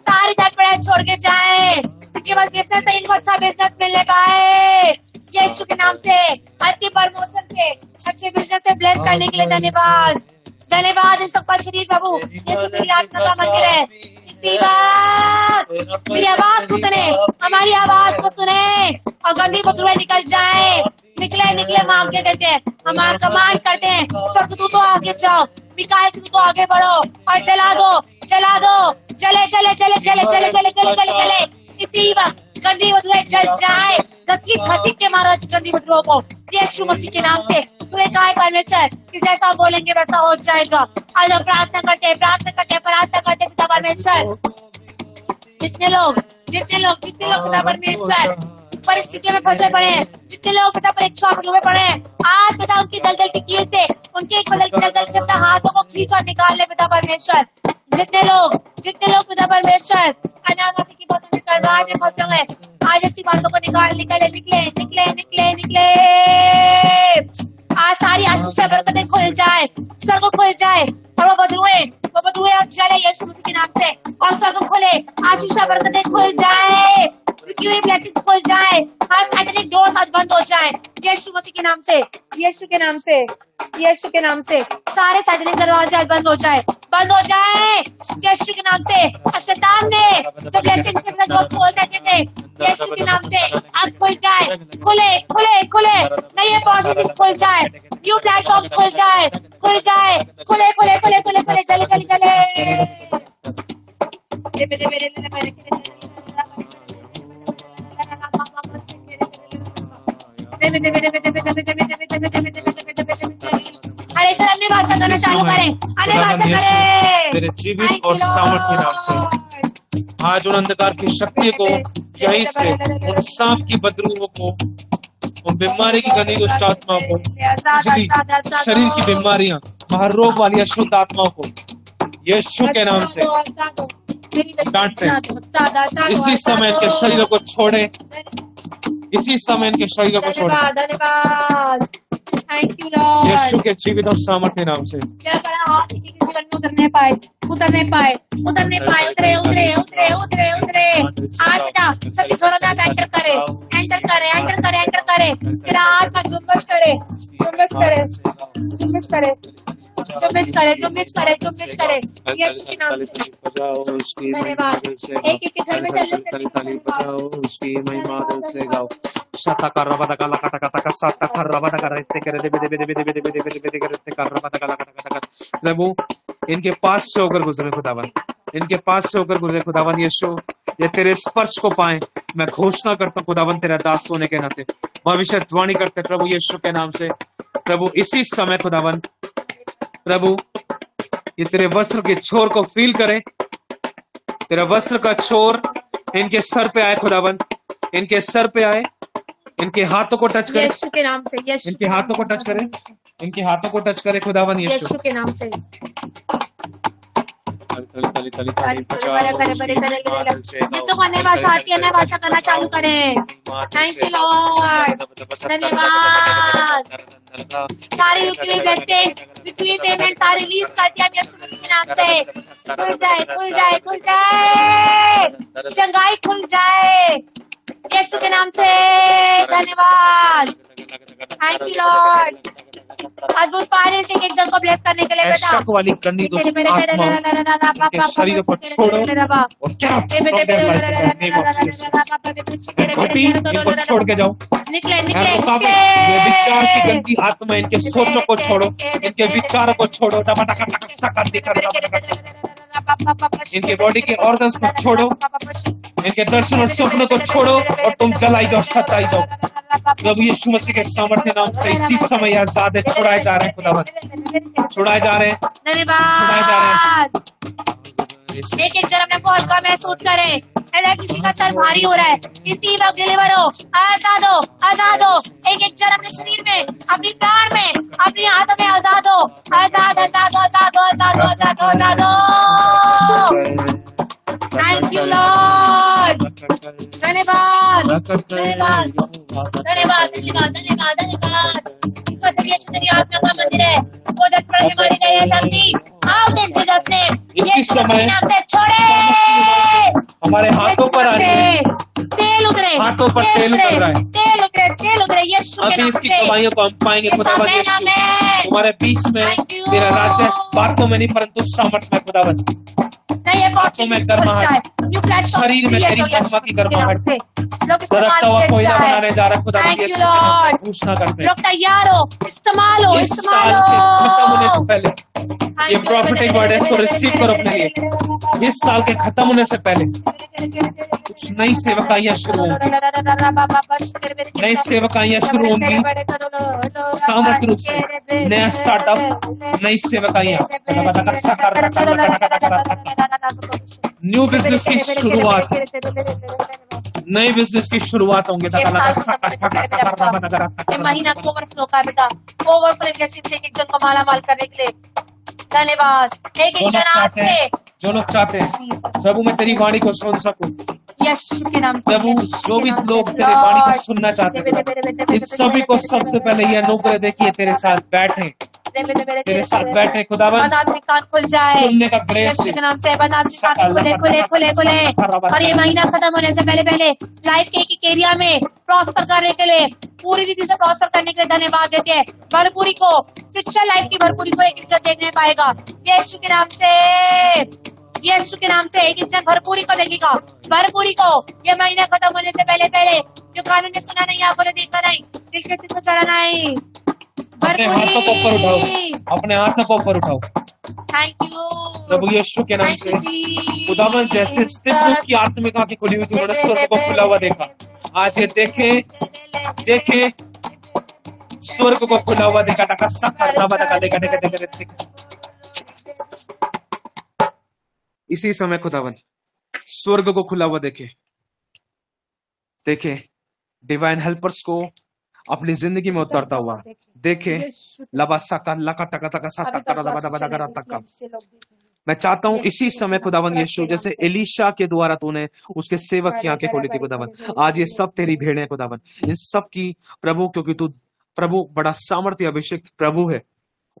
सारी झटपट छोड़ के जाए, केवल बिजनेस से इनको अच्छा बिजनेस मिलने पाए यीशु के नाम से। अच्छी प्रमोशन से, अच्छे बिजनेस से ब्लेस करने के लिए धन्यवाद, धन्यवाद। इन सबका शरीर प्रभु यीशु मेरी आत्मा का मंदिर है। इसी बात मेरी आवाज को सुने, हमारी आवाज को सुने और गंदी बदबू निकल जाए, निकले निकले। हम आगे कहते हैं, हम कमांड करते हैं, स्वर्गदूतों आगे जाओ, मिकाएल के दूतों आगे बढ़ो और जला दो, जला दो, जले जले जले जले जले जले जले जले जले। इसी वक्त गंदी बदबू जल जाए, घसीट घसीट के मारो इस गंदी बदबू को यीशु मसीह के नाम से। तूने कहा है परमेश्वर कि जैसा बोलेंगे वैसा हो जाएगा। आज हम प्रार्थना करते प्रार्थना करते प्रार्थना करते पिता परमेश्वर, जितने लोग पिता परमेश्वर परिस्थितियों में फंसे पड़े हैं, जितने लोग पिता परीक्षा में पड़े हैं, आज पिता उनकी दलदल की कील से, उनके एक बदल की दलदल से पिता हाथों को खींच और निकाल ले पिता परमेश्वर। जितने लोग पिता परमेश्वर अनामती की बातों में करवार में फंसे हुए, आज ऐसी बातों को निकाल निकले निकले निकले निकले निकले। आज सारी आशीष से बरकतें खुल जाए, स्वर्ग खुल जाए और वो बदरुए और चले यीशु मसीह के नाम से, और स्वर्ग खुले, आशीष से बरकतें खुल जाए, ब्लेसिंग्स खुल जाए, हर सैटेनिक डोर्स आज बंद हो जाए यीशु मसीह के नाम से, यीशु के नाम से, यीशु के नाम से। सारे सैटेनिक दरवाजे आज बंद हो जाए, बंद हो जाए यीशु के नाम से। और शैतान ने जो ब्लेसिंग्स के डोर खोल रखे थे यीशु के नाम से आज खुल जाए, खुले खुले खुले, नई अपॉर्चुनिटीज खुल जाए, न्यू प्लेटफॉर्म खुल जाए, खुल जाए, खुले खुले खुले खुले खुले, चले चले चले। अरे इधर अन्य भाषा करना चालू करें, अन्य भाषा करें तेरे जीवित और सामर्थ्य नाम से। आज उन अंधकार की शक्ति को, यहीं से उन सांप की बदबू को, उन बीमारी की गंदी दुष्ट आत्मा को, शरीर की बीमारियां, महारोग वाली अशुद्ध आत्माओं को यीशु के नाम से डांटते हैं। इसी समय इनके शरीरों को छोड़े, इसी समय इनके शरीरों को छोड़े यीशु के जीवित और सामर्थ्य नाम से। उतरने पाए, उतरने पाए, उतरने पाए, उतरे उतरे उतरे उतरे उतरे। आज बेटा सभी घरों में आप एंटर करे, एंटर करे, एंटर करे, एंटर करे। तेरा आत्मा जुम्बिश करे, जुम्बिश करे, जुम्बिश करे, जुम्बिश करे, जुम्बिश करे, जुम्बिश करे यीशु के नाम से। धन्यवाद। एक एक घर में चलने उसकी महिमा से गाओ। शता कर रबा का लका टका टका सता कर रबा का रहते करे दे दे दे दे दे दे दे करते कर रबा का लका टका टका। प्रभु इनके पास से होकर गुजरे खुदावन, इनके पास से होकर गुजरे खुदावन यीशु, ये तेरे स्पर्श को पाए। मैं घोषणा करता हूँ खुदावन तेरा दास होने के नाते, भविष्यवाणी करते प्रभु यीशु के नाम से। प्रभु इसी समय खुदावन, प्रभु ये तेरे वस्त्र के छोर को फील करे, तेरा वस्त्र का छोर इनके सर पे आए खुदावन, इनके सर पे आए, इनके हाथों को टच करे यीशु के नाम से, यीशु इनके हाथों को टच करे, इनके हाथों को टच करे खुदावन यीशु के नाम से। जिसको अन्य भाषा आती है अन्य भाषा करना चालू करें। थैंक यू लॉर्ड, धन्यवाद। सारी रुकी हुई ब्लेसिंग, रुकी हुई पेमेंट सारी रिलीज कर दिया यीशु मसीह के नाम से। खुल जाए, खुल जाए, खुल जाए, चंगाई खुल जाए यीशु के नाम से। धन्यवाद, थैंक यू लॉर्ड। अद्भुत फाइनेंसिंग एक जन को ब्लेस करने के लिए बेटा, शक वाली गंदी दुष्ट आत्मा के शरीर को छोड़ो और क्या घटी इनको छोड़ के जाओ। निकले निकले निकले। ये विचार की गंदी आत्मा, इनके सोचों को छोड़ो, इनके विचारों को छोड़ो, इनके बॉडी के ऑर्गन्स को छोड़ो, इनके दर्शन और सपनों को छोड़ो और तुम जलाई जाओ, सताई जाओ। प्रभु यीशु मसीह के सामर्थ्य नाम से इसी समय आजाद है, छुड़ाए जा रहे हैं खुदावंद, छुड़ाए जा रहे हैं, छुड़ाए जा रहे हैं। एक एक जन अपने को हल्का महसूस करें। अगर किसी का सर भारी हो रहा है, इसी वक्त डिलीवर हो, आजाद हो, आजाद हो। एक एक जन अपने शरीर में, अपनी प्राण में, अपनी हाथों में आजाद हो, आजाद आजाद आजाद आजाद आजाद आजाद हो। थैंक यू लॉर्ड, धन्यवाद। धन्यवाद धन्यवाद धन्यवाद धन्यवाद धन्यवाद। इसका शरीर तेरी आत्मा का मंदिर है। वो जब पड़ के मारी गई है शक्ति आउट इन जीसस नेम। इसी समय नाम से छोड़े हमारे हाथों पर आ रही है, तेल उतरे, हाथों पर तेल उतर रहा है। तेल उतरे यीशु के अभी नाम इसकी से। कमाइयों को हम पाएंगे खुदावन आमेन, यीशु। आमेन। तुम्हारे बीच में Thank you। तेरा राज्य बातों में नहीं परंतु सामर्थ में खुदावन। नहीं, ये हाथों में गर्माहट, शरीर में तेरी महिमा की गर्माहट। तड़पता हुआ कोयला बनाने जा रहा है खुदावन Thank you, यीशु। Lord। घोषणा करते हैं लोग तैयार हो, इस्तेमाल हो, इस इस्तेमाल साल के खत्म होने से हो। पहले ये प्रॉफिटिक वर्ड है, इसको रिसीव करो अपने लिए। इस साल के खत्म होने से पहले कुछ नई सेवकाइयां शुरू होंगी, नई सेवकाइयां शुरू होंगी सामर्थ्य रूप से। नया स्टार्टअप, नई सेवकाइयां, न्यू बिजनेस की शुरुआत, नए बिजनेस की शुरुआत होंगे। ये महीना ओवरफ्लो का बेटा, ओवरफ्लो ब्लेसिंग से एक जन को माला माल करने के लिए धन्यवाद। एक जो लोग जन चाहते हैं, आपसे जो लोग चाहते हैं प्रभु मैं तेरी वाणी को सुन सकूं, यीशु के नाम से। प्रभु जो भी लोग तेरे वाणी को सुनना चाहते हैं इन सभी को सबसे पहले ये अनुग्रह दे कि ये तेरे साथ बैठे, तेरे साथ बैठे खुदावन। बंद आदमी कान खुल जाए सुनने का ग्रेस यीशु दे। के नाम से। बंद आदमी कान खुले खुले खुले खुले। और ये महीना खत्म होने से पहले पहले लाइफ के एक एरिया में प्रॉस्पर करने के लिए, पूरी रीति से प्रॉस्पर करने के लिए धन्यवाद देते हैं। भरपूरी को, शिक्षा लाइफ की भरपूरी को एक इज्जत देखने पाएगा यीशु के नाम से। यीशु के नाम से एक इज्जत भरपूरी को देखेगा, भरपूरी को। ये महीना खत्म होने से पहले पहले जो कानून ने सुना नहीं, आंखों ने देखा नहीं, दिल के चित्त में चढ़ा नहीं, अपने हाथों को ऊपर उठाओ, अपने हाथों को ऊपर उठाओ थैंक यू प्रभु यीशु के नाम से। खुदावन जैसे स्तिफनुस की आत्मिक आंखें खुली हुई थी, उन्होंने स्वर्ग को खुला हुआ देखा। आज ये देखे देखे स्वर्ग को खुला हुआ देखा। इसी समय खुदावन स्वर्ग को खुला हुआ देखे, देखे डिवाइन हेल्पर्स को अपनी जिंदगी में उतरता हुआ देखे। मैं चाहता हूं इसी समय खुदावन यीशु जैसे एलीशा के द्वारा तूने उसके सेवक की आंखें खोली थी खुदावन, आज ये सब तेरी भेड़ें खुदावन, इन सब की प्रभु, क्योंकि तू प्रभु बड़ा सामर्थ्य अभिषेक प्रभु है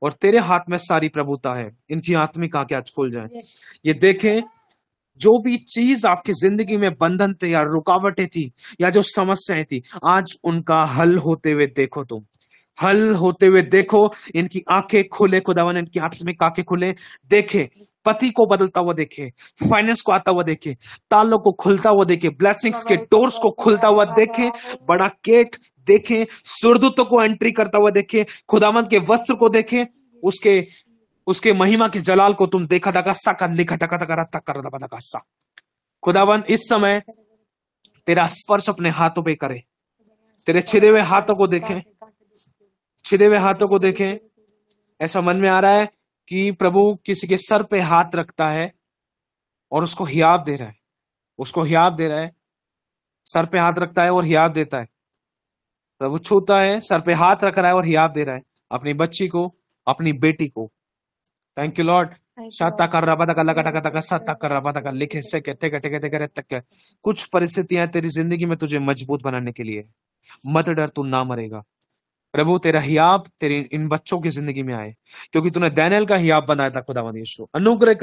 और तेरे हाथ में सारी प्रभुता है। इनकी आत्मिक आंखें आज खुल जाए, ये देखें जो भी चीज आपकी जिंदगी में बंधन थे या रुकावटें थी या जो समस्याएं थी, आज उनका हल होते हुए देखो, तुम हल होते हुए देखो। इनकी आंखें खुले खुदावन, इनकी आत्मिक आंखें खुले, देखे पति को बदलता हुआ देखे, फाइनेंस को आता हुआ देखे, तालों को खुलता हुआ देखे, ब्लेसिंग्स के डोर्स को खुलता हुआ देखे, बड़ा गेट देखे, सुरदूतों को एंट्री करता हुआ देखे, खुदावन के वस्त्र को देखे, उसके महिमा के जलाल को तुम देखा था सा। खुदावन इस समय तेरा स्पर्श अपने हाथों पे करे, तेरे छिदे हुए हाथों को देखें, छिदे हुए हाथों को देखें। ऐसा मन में आ रहा है कि प्रभु किसी के सर पे हाथ रखता है और उसको हियाब दे रहा है, उसको हियाब दे रहा है, सर पे हाथ रखता है और हियाब देता है। प्रभु छूता है, सर पे हाथ रख रहा है और हियाब दे रहा है अपनी बच्ची को, अपनी बेटी को। Thank you Lord. लिखे से कहते कुछ परिस्थितियां तेरी जिंदगी में तुझे मजबूत बनाने के लिए, मत डर, तू ना मरेगा। प्रभु तेरा हियाब तेरे इन बच्चों की जिंदगी में आए, क्योंकि तूने दानियेल का हियाब बनाया था खुदावन यीशु। अनुग्रह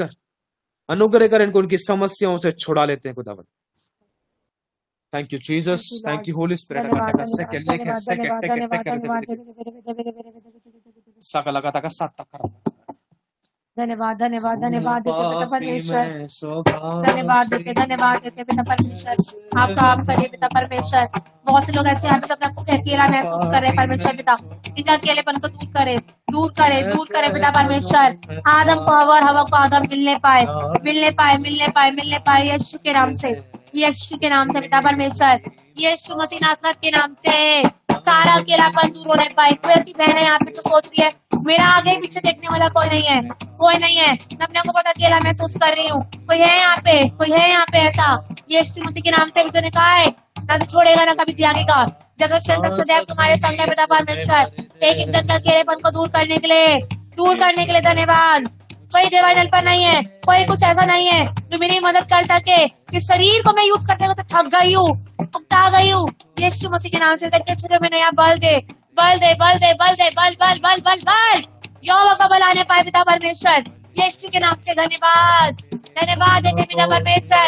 कर इनको, उनकी समस्याओं से छुड़ा लेते हैं खुदावन। Thank you Jesus, thank you Holi spirit. धन्यवाद धन्यवाद धन्यवाद देते पिता परमेश्वर, धन्यवाद देते पिता परमेश्वर। आप काम करिए पिता परमेश्वर। बहुत से लोग ऐसे यहाँ पे अपने को अकेला महसूस कर रहे हैं परमेश्वर पिता, इनका अकेलेपन को दूर करे, दूर करे, दूर करे पिता परमेश्वर। आदम को हवा और हवा को आदम मिलने पाए, मिलने पाए, मिलने पाए, मिलने पाए यीशु के नाम से, यीशु के नाम से पिता परमेश्वर, यीशु मसीह नासरत के नाम से सारा अकेलापन दूर होने पाए। कोई ऐसी बहन है यहाँ पे जो सोच रही है मेरा आगे पीछे देखने वाला कोई नहीं है, कोई नहीं है, मैं अपने को बहुत अकेला महसूस कर रही हूँ, कोई है यहाँ पे, कोई है यहाँ पे ऐसा, यीशु मसीह के नाम से भी तूने कहा है ना तो छोड़ेगा ना कभी त्यागेगा। जगत सदैव तुम्हारे संग है पिता परमेश्वर। एक एक जन का अकेलेपन को दूर करने के लिए धन्यवाद। कोई डिवाइन हेल्पर नहीं है, कोई कुछ ऐसा नहीं है जो मेरी मदद कर सके इस शरीर को मैं यूज करते हुए तो थक गई हूँ, उकता गई हूँ। यीशु मसीह के नाम से तक छुरे में नया बल दे, बल दे, बल दे, बल दे, बल बल बल बल बल यहोवा का बल आने पाए पिता परमेश्वर, यीशु के नाम से धन्यवाद, धन्यवाद देते पिता परमेश्वर।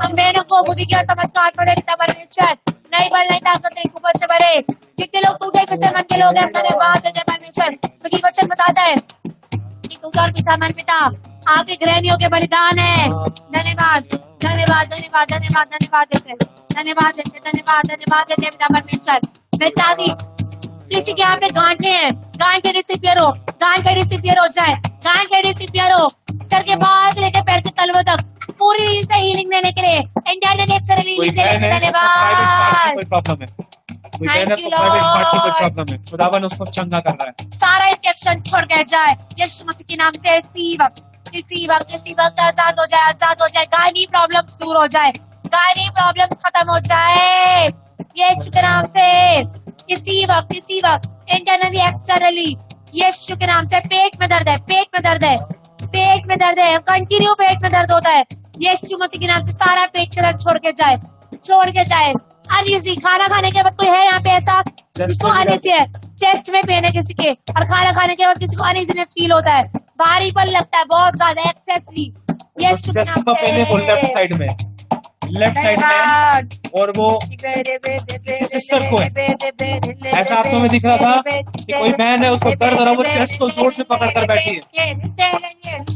हम बहनों को बुद्धि की और समझ का आत्मा दे पिता परमेश्वर, नई बल नई ताकत नई कुवत से भरे। जितने लोग टूटे पिसे मन के लोग हैं, धन्यवाद देते परमेश्वर, क्योंकि वचन बताता है कि टूटा और पिसा मन पिता आपके गृहणियों के बलिदान है। धन्यवाद, धन्यवाद, धन्यवाद, धन्यवाद, धन्यवाद देते, धन्यवाद देते, धन्यवाद, धन्यवाद देते पिता परमेश्वर। मैं चाहती किसी के यहाँ पे गांठे हैं, गांठे डिसिपियर हो, गांठे डिसिपियर हो जाए, गांठे डिसिपियर हो, सर के बाल से लेकर पैर के तलवों तक पूरी रीति से हीलिंग देने के लिए इंटरनल एक्सटर्नल हीलिंग देने के लिए धन्यवाद। कोई प्रॉब्लम है, कोई Thank बहन you, को प्राइवेट पार्ट की कोई Lord. प्रॉब्लम है, खुदावन उसको चंगा कर रहा है। सारा इंफेक्शन छोड़ के जाए यीशु मसीह के नाम से। इसी वक्त आजाद हो जाए, आजाद हो जाए। गायनी प्रॉब्लम्स दूर हो जाए, गायनी प्रॉब्लम्स खत्म हो जाए यीशु के नाम से। इसी वक्त इंटरनली एक्सटर्नली यीशु के नाम से। पेट में दर्द है, पेट में दर्द है, पेट में दर्द है, कंटिन्यू पेट में दर्द होता है यीशु मसीह के नाम से। सारा पेट के दर्द छोड़ के जाए, छोड़ के जाए। अनईजी खाना खाने के बाद कोई है यहाँ पे ऐसा जिसको अनईजी है, चेस्ट में पेन है किसी के, और खाना खाने के बाद किसी को अनईजीनेस फील होता है, भारीपन लगता है बहुत ज्यादा एक्सेसली यीशु के चेस्ट नाम का पेन है वो लेफ्ट से। साइड में, लेफ्ट साइड में, और वो किसी सिस्टर को है। ऐसा आपको में दिख रहा था कि कोई बहन है, उसको दर्द हो रहा है, वो चेस्ट को जोर से पकड़ कर बैठी है।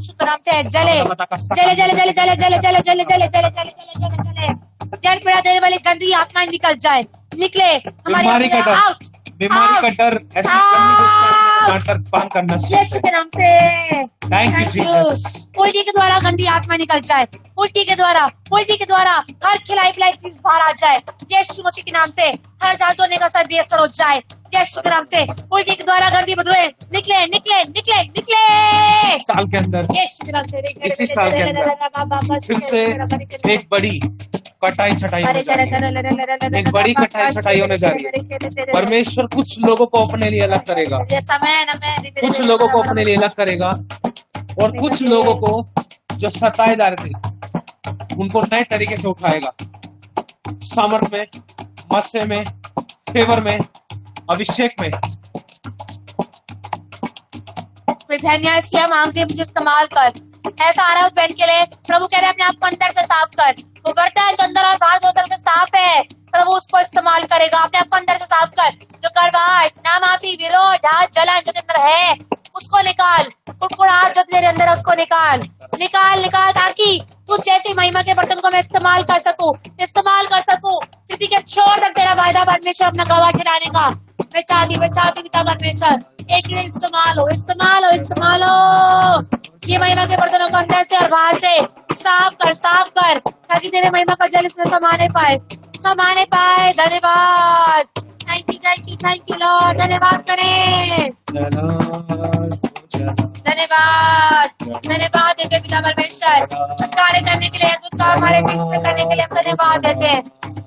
शुक्राम से जले जले जले जले जले जले जले जले जले जले जले जले जले जल पीड़ा देने वाली गंदी आत्माएं निकल जाए, निकले बीमारी का डर, आउट, बीमारी का डर, ऐसी गंदी दुष्ट डांट कर बंद करना यीशु के नाम से। Thank you Jesus. उल्टी के द्वारा गंदी आत्मा निकल जाए, उल्टी के द्वारा, उल्टी के द्वारा हर खिलाई पिलाई चीज बाहर आ जाए यीशु मसीह के नाम से। हर जाल धोने का सर बेअसर हो जाए यीशु के नाम से। उल्टी के द्वारा गंदी बदबूएं निकले निकले निकले निकले साल के अंदर, यीशु के नाम से। इसी साल के अंदर फिर से एक बड़ी कटाई छटाई होने जा रही है, एक बड़ी कटाई छटाई होने जा रही है। परमेश्वर कुछ लोगों को अपने लिए अलग करेगा, कुछ लोगों को अपने लिए अलग करेगा, और कुछ लोगों को जो सताए जा रहे थे उनको नए तरीके से उठाएगा। सामर्थ में, मस्से में, फेवर में, अभिषेक में। कोई बहन यहाँ इसलिए मांगती है मुझे इस्तेमाल कर, ऐसा आ रहा है उस बहन के लिए। प्रभु कह रहे हैं अपने आप को अंदर से साफ कर। वो करता है जो अंदर और बाहर दो तरफ से साफ है, प्रभु उसको इस्तेमाल करेगा। अपने आप को अंदर से साफ कर। जो कड़वाहट, नामाफी, विरोध, हाथ जलन जो तेरे अंदर है उसको निकाल। कुड़कुड़ाहट जो तेरे अंदर है उसको निकाल, निकाल निकाल, ताकि तू जैसी महिमा के बर्तन को मैं इस्तेमाल कर सकूं, इस्तेमाल कर सकूं। किसी के छोड़ तक तेरा वायदा परमेश्वर अपना गवाह ठहराने का। मैं चाहती पिता परमेश्वर एक ही इस्तेमाल हो, इस्तेमाल हो, इस्तेमाल हो। ये महिमा के बर्तनों को अंदर से और बाहर से साफ कर, ताकि तेरे महिमा का जल इसमें समाने पाए। धन्यवाद, थैंक यू लॉर्ड। धन्यवाद करें, धन्यवाद देते पिता परमेश्वर। कार्य करने के लिए, अद्भुत काम हमारे बीच में करने के लिए हम धन्यवाद देते हैं।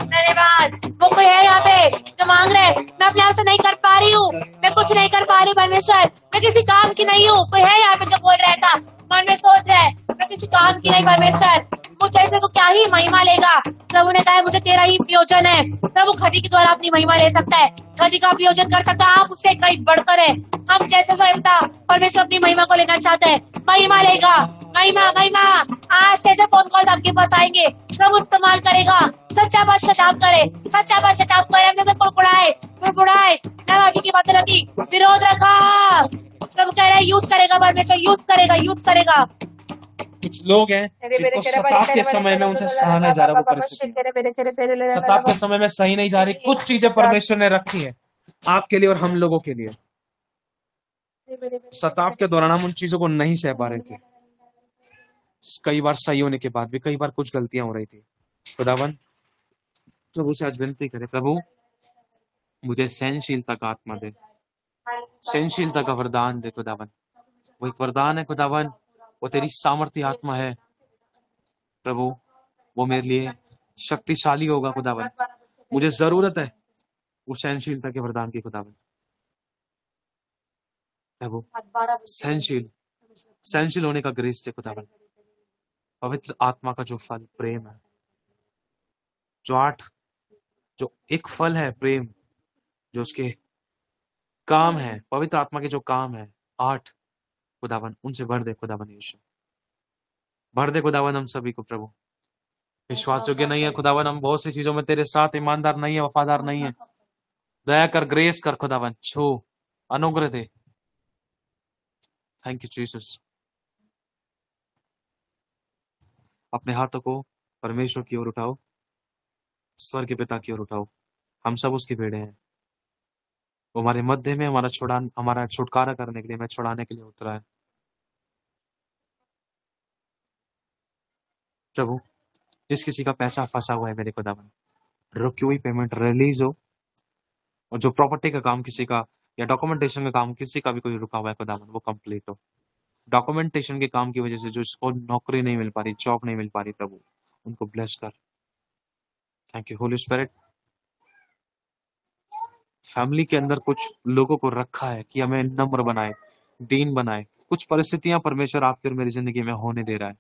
धन्यवाद। वो कोई है यहाँ पे जो मांग रहे हैं मैं अपने आप से नहीं कर पा रही हूँ, मैं कुछ नहीं कर पा रही परमेश्वर, मैं किसी काम की नहीं हूँ। कोई है यहाँ पे जो बोल रहा था, मन में सोच रहा है मैं किसी काम की नहीं परमेश्वर, मुझे ऐसे तो क्या ही महिमा लेगा। प्रभु ने कहा मुझे तेरा ही प्रयोजन है। प्रभु खदी के द्वारा अपनी महिमा ले सकता है, खदी का प्रयोजन कर सकता है। आप उससे कहीं बढ़कर है। हम जैसे स्वयंता परमेश्वर अपनी महिमा को लेना चाहते हैं, महिमा लेगा। महिमा आज से जब फोन कॉल आपके पास आएंगे प्रभु इस्तेमाल करेगा। सच्चा पश्चाताप करे, हमसे कुड़कुड़ाए नवाबी की बात रखी, विरोध रखा। प्रभु कह रहा है यूज करेगा परमेश्वर, यूज करेगा। कुछ लोग हैं जिनको सताव के समय में उनसे सहा नहीं जा रहा, वो परिस्थिति सताव के समय में सही नहीं जा रही। कुछ चीजें परमेश्वर ने रखी है आपके लिए और हम लोगों के लिए। सताव के दौरान हम उन चीजों को नहीं सह पा रहे थे, कई बार सही होने के बाद भी कई बार कुछ गलतियां हो रही थी। खुदावन प्रभु से आज विनती करें, प्रभु मुझे सहनशीलता का आत्मा दे, सहनशीलता का वरदान दे खुदावन। वो एक वरदान है खुदावन, वो तेरी सामर्थ्य आत्मा है प्रभु, वो मेरे लिए शक्तिशाली होगा खुदावन। मुझे जरूरत है वो सहनशीलता के वरदान की खुदावन। प्रभु सहनशील होने का ग्रेस दे खुदावन। पवित्र आत्मा का जो फल प्रेम है, जो एक फल है प्रेम, जो उसके काम है, पवित्र आत्मा के जो काम है, 8 खुदावन उनसे भर दे खुदावन यीशु, भर दे खुदावन हम सभी को प्रभु। विश्वास योग्य नहीं है खुदावन, हम बहुत सी चीजों में तेरे साथ ईमानदार नहीं है, वफादार नहीं है। दया कर, ग्रेस कर खुदावन, छू, अनुग्रह दे। Thank you Jesus. अपने हाथों को परमेश्वर की ओर उठाओ, स्वर्ग के पिता की ओर उठाओ। हम सब उसकी भेड़े हैं। वो हमारे मध्य में हमारा छुटकारा करने के लिए, हमें छुड़ाने के लिए उतरा है। प्रभु, जिस किसी का पैसा फंसा हुआ है मेरे खुदावन, रुकी हुई पेमेंट रिलीज हो, और जो प्रॉपर्टी का काम किसी का या डॉक्यूमेंटेशन का काम किसी का भी कोई रुका हुआ है खुदावन, वो कंप्लीट हो। डॉक्यूमेंटेशन के काम की वजह से जो इसको नौकरी नहीं मिल पा रही, जॉब नहीं मिल पा रही, प्रभु उनको ब्लेस कर। Thank you Holi spirit. Family के अंदर कुछ लोगों को रखा है कि हमें नम्र बनाए, दीन बनाए। कुछ परिस्थितियां परमेश्वर आपकी और मेरी जिंदगी में होने दे रहा है।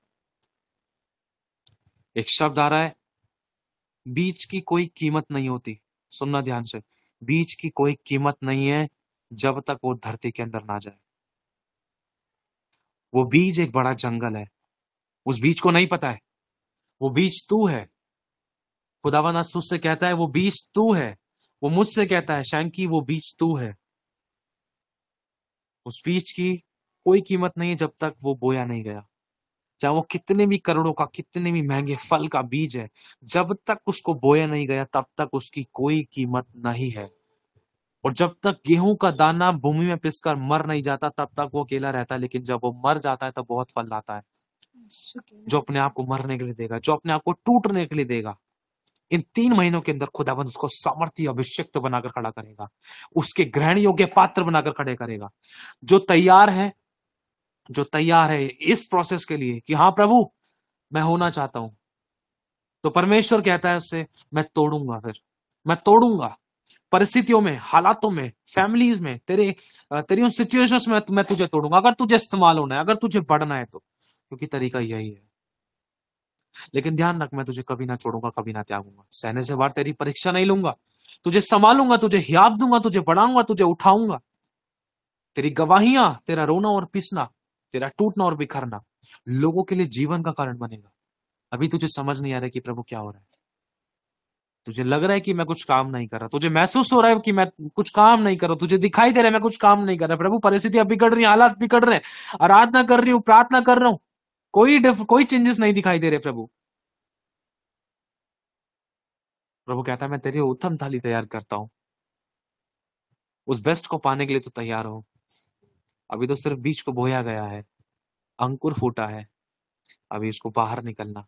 एक शब्द आ रहा है, बीज की कोई कीमत नहीं होती। सुनना ध्यान से, बीज की कोई कीमत नहीं है जब तक वो धरती के अंदर ना जाए। वो बीज एक बड़ा जंगल है, उस बीज को नहीं पता है वो बीज तू है। खुदावन आज तुझसे कहता है वो बीज तू है। वो मुझसे कहता है शैंकी वो बीज तू है। उस बीज की कोई कीमत नहीं है जब तक वो बोया नहीं गया। चाहे वो कितने भी करोड़ों का, कितने भी महंगे फल का बीज है, जब तक उसको बोया नहीं गया तब तक उसकी कोई कीमत नहीं है। और जब तक गेहूं का दाना भूमि में पिसकर मर नहीं जाता तब तक वो अकेला रहता है, लेकिन जब वो मर जाता है तब बहुत फल लाता है। जो अपने आप को मरने के लिए देगा, जो अपने आप को टूटने के लिए देगा, इन 3 महीनों के अंदर खुदाबंद उसको सामर्थ्य अभिषिक्त बनाकर खड़ा करेगा, उसके ग्रहण योग्य पात्र बनाकर खड़े करेगा। जो तैयार है इस प्रोसेस के लिए कि हाँ प्रभु मैं होना चाहता हूं, तो परमेश्वर कहता है उससे मैं तोड़ूंगा। फिर मैं तोड़ूंगा परिस्थितियों में, हालातों में, फैमिलीज में, तेरी उन सिचुएशंस में मैं तुझे तोड़ूंगा, अगर तुझे इस्तेमाल होना है, अगर तुझे बढ़ना है तो, क्योंकि तरीका यही है। लेकिन ध्यान रख, मैं तुझे कभी ना छोड़ूंगा, कभी ना त्यागूंगा। सहने से बाहर तेरी परीक्षा नहीं लूंगा, तुझे संभालूंगा, तुझे हियाब दूंगा, तुझे बढ़ाऊंगा, तुझे उठाऊंगा। तेरी गवाहियां, तेरा रोना और पिसना, तेरा टूटना और बिखरना लोगों के लिए जीवन का कारण बनेगा। अभी तुझे समझ नहीं आ रहा कि प्रभु क्या हो रहा है। तुझे लग रहा है कि मैं कुछ काम नहीं कर रहा, तुझे महसूस हो रहा है कि मैं कुछ काम नहीं कर रहा, तुझे दिखाई दे रहा है मैं कुछ काम नहीं कर रहा। प्रभु परिस्थितियां बिगड़ रही, हालात बिगड़ रहे हैं, आराधना कर रही हूँ, प्रार्थना कर रहा हूं, कोई चेंजेस नहीं दिखाई दे रहे। प्रभु कहता है मैं तेरी उत्तम थाली तैयार करता हूं, उस बेस्ट को पाने के लिए तो तैयार हो। अभी तो सिर्फ बीज को बोया गया है, अंकुर फूटा है, अभी इसको बाहर निकलना।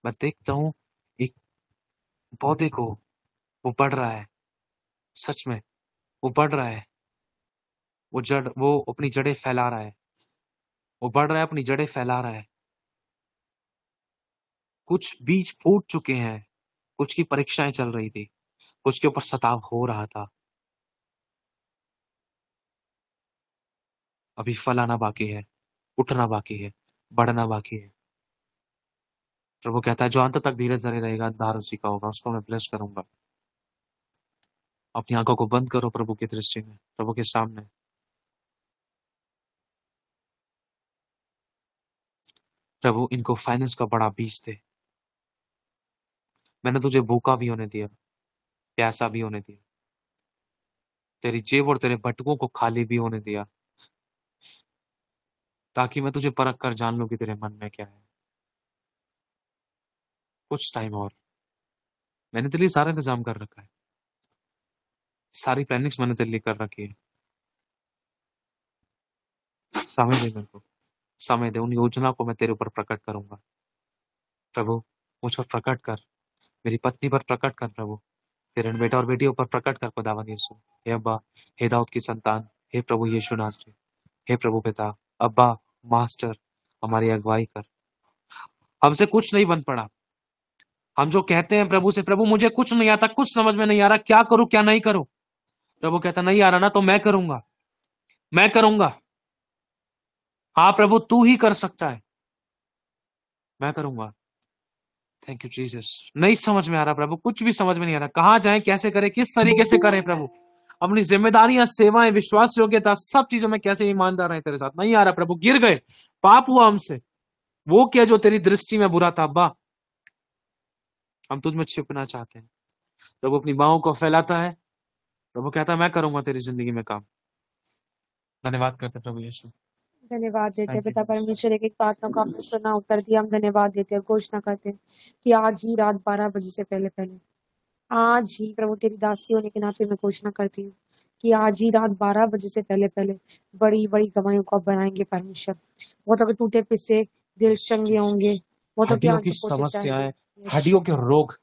मैं देखता हूं एक पौधे को, वो बढ़ रहा है, सच में वो बढ़ रहा है, वो अपनी जड़ें फैला रहा है, वो बढ़ रहा है, अपनी जड़ें फैला रहा है। कुछ बीज फूट चुके हैं, कुछ की परीक्षाएं चल रही थी, कुछ के ऊपर सताव हो रहा था, अभी फल आना बाकी है, उठना बाकी है, बढ़ना बाकी है। प्रभु कहता है जो अंत तक धीरज धरे रहेगा अंधार उसी का होगा, उसको मैं ब्लेस करूंगा। अपनी आंखों को बंद करो प्रभु की दृष्टि में, प्रभु के सामने। प्रभु इनको फाइनेंस का बड़ा बीज दे। मैंने तुझे भूखा भी होने दिया, प्यासा भी होने दिया, तेरी जेब और तेरे बटुकों को खाली भी होने दिया, ताकि मैं तुझे परख कर जान लूं कि तेरे मन में क्या है। कुछ टाइम और, मैंने तेरे लिए सारा इंतजाम कर रखा है, सारी प्लानिंग्स मैंने तेरे लिए कर रखी है। समय दे मेरे को, समय दे, उन योजना को मैं तेरे ऊपर प्रकट करूंगा। प्रभु मुझ पर प्रकट कर, मेरी पत्नी पर प्रकट कर प्रभु, तेरे बेटा और बेटियों पर प्रकट कर खुदावन यीशु। हे अब्बा, हे दाऊद की संतान, हे प्रभु यीशु नासरी, हे प्रभु पिता, अब्बा मास्टर, हमारी अगुवाई कर। हमसे कुछ नहीं बन पड़ा। हम जो कहते हैं प्रभु से, प्रभु मुझे कुछ नहीं आता, कुछ समझ में नहीं आ रहा, क्या करूं क्या नहीं करूं। प्रभु कहता नहीं आ रहा ना, तो मैं करूंगा, मैं करूंगा। हाँ प्रभु तू ही कर सकता है, मैं करूंगा। Thank you Jesus. नहीं समझ में आ रहा प्रभु, कुछ भी समझ में नहीं आ रहा, कहाँ जाए, कैसे करें, किस तरीके से करें प्रभु। अपनी जिम्मेदारियां, सेवाएं, विश्वास योग्यता, सब चीजों में कैसे ईमानदार है तेरे साथ, नहीं आ रहा प्रभु। गिर गए, पाप हुआ हमसे, वो क्या जो तेरी दृष्टि में बुरा था। अब्बा हम तुझ में छिपना चाहते हैं। प्रभु अपनी बाहों को फैलाता है, प्रभु कहता है मैं करूंगा तेरी जिंदगी में काम। धन्यवाद करते हैं प्रभु यीशु। धन्यवाद देते हैं थैंक यू पिता परमेश्वर, एक एक प्रार्थना को आपने सुना, उत्तर दिया। हम धन्यवाद देते हैं, घोषणा करते हैं कि आज ही रात 12 बजे से पहले पहले, आज ही प्रभु तेरी दासी होने के नाते मैं घोषणा करती हूँ कि आज ही रात 12 बजे से पहले पहले बड़ी बड़ी गवाहियों को आप बनाएंगे परमेश्वर। बहुतों के टूटे पिसे दिल चंगे होंगे, बहुतों की हड्डियों की आंखें पोछे समस्याएं, जाएंगे। हड्डियों के रोग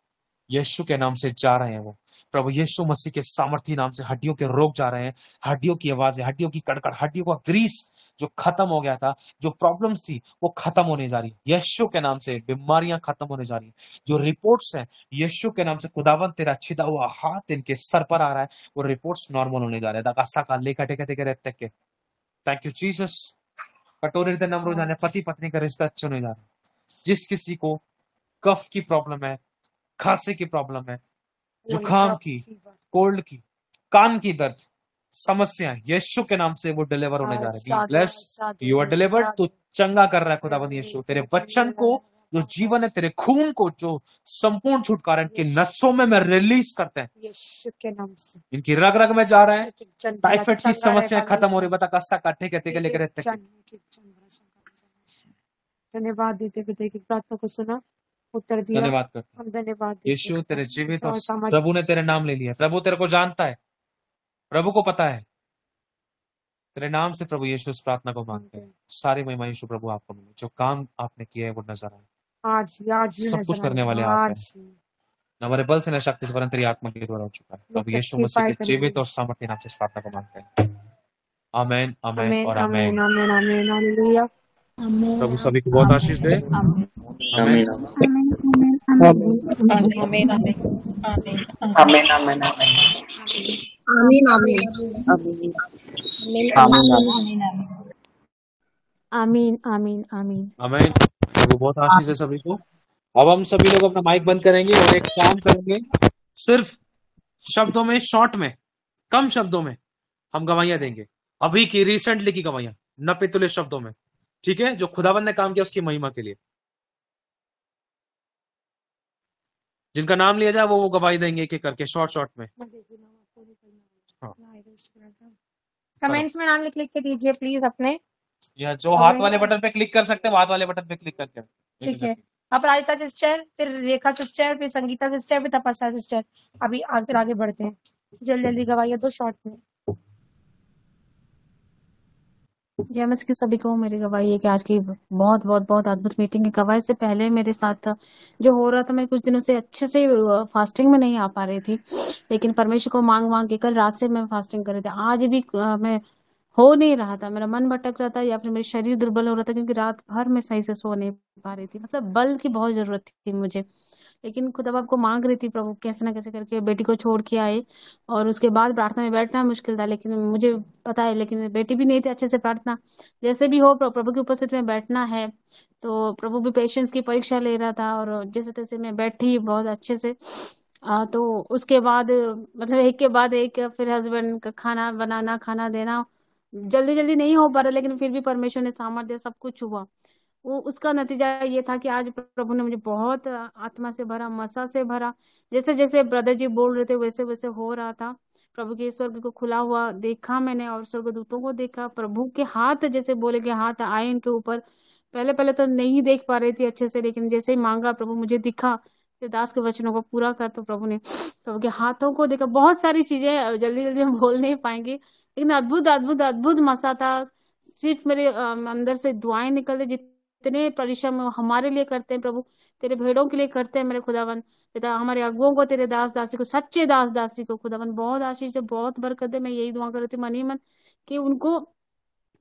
यीशु के नाम से जा रहे हैं। वो प्रभु यीशु मसीह के सामर्थी नाम से हड्डियों के रोग जा रहे हैं। हड्डियों की आवाजें, हड्डियों की कड़कड़, हड्डियों का ग्रीस जो खत्म हो गया था, जो प्रॉब्लम्स थी वो खत्म होने जा रही है यीशु के नाम से। बीमारियां खत्म होने जा रही है। जो रिपोर्ट्स हैं यीशु के नाम से, खुदावन तेरा छिदा हुआ हाथ इनके सर पर आ रहा है, वो रिपोर्ट्स नॉर्मल होने जा रहे हैं। Thank you Jesus. कटोरे से नम्र हो जाने, पति पत्नी का रिश्ता अच्छे होने जा रहा है। जिस किसी को कफ की प्रॉब्लम है, खांसी की प्रॉब्लम है, जुकाम की, कोल्ड की, कान की दर्द, समस्या, यीशु के नाम से वो डिलीवर होने जा रहे हैं। Be blessed, you are delivered. तो चंगा कर रहा है खुदावंद यीशु। तेरे वचन को जो जीवन है, तेरे खून को जो संपूर्ण छुटकारा इनकी नसों में मैं रिलीज करते हैं यीशु के नाम से। इनकी रग रग में जा रहा है। टाइफाइड टाइफाइड की समस्या खत्म हो रही। बता कस्सा काटे कहते के लेकर रहते हैं। धन्यवाद देते पिता की प्रार्थना को सुना, उत्तर दिया। धन्यवाद करते हैं हम धन्यवाद देते यीशु, हैं। तेरे जीवित और सामर्थ प्रभु ने तेरे नाम ले लिया। प्रभु तेरे को जानता है, प्रभु को पता है। तेरे नाम से प्रभु यीशु इस प्रार्थना को मांगते हैं। सारी महिमा यीशु प्रभु आपको मिले। जो काम आपने किया है वो नजर आए। आज ही सब कुछ करने वाले आप हैं। आज ही न हमारे बल से न शक्ति से, वरन तेरी आत्मा के द्वारा हो चुका है। प्रभु यीशु मसीह के जीवित और सामर्थ्य नाम से इस प्रार्थना को मांगते हैं। आमेन, आमेन आमेन, और आमेन, आमेन। आमेन, आमेन, हालेलुया। प्रभु सभी को बहुत आशीष दे। आमीन आमेन। आमीन आमीन आमीन आमीन, आमीन, आमीन। आमेन। प्रभु बहुत आशीष है सभी को। अब हम सभी लोग अपना माइक बंद करेंगे और एक काम करेंगे, सिर्फ शब्दों में, शॉर्ट में, कम शब्दों में हम गवाहियां देंगे। अभी की रिसेंटली की गवाहियां, न पितुले शब्दों में, ठीक है? जो खुदावन ने काम किया उसकी महिमा के लिए, जिनका नाम लिया जाए वो गवाही देंगे एक एक करके, शॉर्ट में। हाँ। कमेंट्स में नाम लिख के दीजिए प्लीज अपने। या जो हाथ वाले बटन पे क्लिक कर सकते हैं, हाथ वाले बटन पे क्लिक करके। ठीक है। अपराजिता सिस्टर, फिर रेखा सिस्टर, फिर संगीता सिस्टर, फिर तपस्या सिस्टर। अभी फिर आगे बढ़ते हैं। जल्दी जल्दी गवाहियां दो शॉर्ट में। जय मसीह की सभी को मेरी गवाही है कि आज की बहुत बहुत बहुत अद्भुत मीटिंग है। गवाही से पहले मेरे साथ जो हो रहा था, मैं कुछ दिनों से अच्छे से फास्टिंग में नहीं आ पा रही थी, लेकिन परमेश्वर को मांग मांग के कल रात से मैं फास्टिंग कर रही थी। आज भी मैं हो नहीं रहा था, मेरा मन भटक रहा था या फिर मेरा शरीर दुर्बल हो रहा था, क्योंकि रात भर मैं सही से सो नहीं पा रही थी। मतलब बल की बहुत जरूरत थी मुझे, लेकिन खुदा बाप को मांग रही थी, प्रभु कैसे ना कैसे करके बेटी को छोड़ के आए। और उसके बाद प्रार्थना में बैठना मुश्किल था, लेकिन मुझे पता है, लेकिन बेटी भी नहीं थी अच्छे से प्रार्थना, जैसे भी हो प्रभु की उपस्थिति में बैठना है। तो प्रभु भी पेशेंस की परीक्षा ले रहा था, और जैसे तैसे मैं बैठी बहुत अच्छे से। तो उसके बाद मतलब एक के बाद एक, फिर हस्बैंड का खाना बनाना, खाना देना जल्दी जल्दी नहीं हो पा रहा, लेकिन फिर भी परमेश्वर ने सामर्थ्य, सब कुछ हुआ। वो उसका नतीजा ये था कि आज प्रभु ने मुझे बहुत आत्मा से भरा, मसा से भरा। जैसे जैसे ब्रदर जी बोल रहे थे वैसे वैसे हो रहा था। प्रभु के स्वर्ग को खुला हुआ देखा मैंने, और स्वर्गदूतों को देखा। प्रभु के हाथ, जैसे बोले कि हाथ आए इनके ऊपर। पहले पहले तो नहीं देख पा रही थी अच्छे से, लेकिन जैसे ही मांगा प्रभु मुझे दिखा कि दास के वचनों को पूरा कर, तो प्रभु ने प्रभु के हाथों को देखा। बहुत सारी चीजें जल्दी जल्दी हम बोल नहीं पाएंगे, लेकिन अद्भुत अद्भुत अद्भुत मसा था। सिर्फ मेरे अंदर से दुआएं निकल रही, जितने परिश्रम हमारे लिए करते हैं प्रभु, तेरे भेड़ों के लिए करते हैं मेरे खुदावन पिता। हमारे अगुओं को, तेरे दास दासी को, सच्चे दास दासी को खुदावन बहुत आशीष दे, बहुत बरकत दे। मैं यही दुआ कर रही थी मन ही मन कि उनको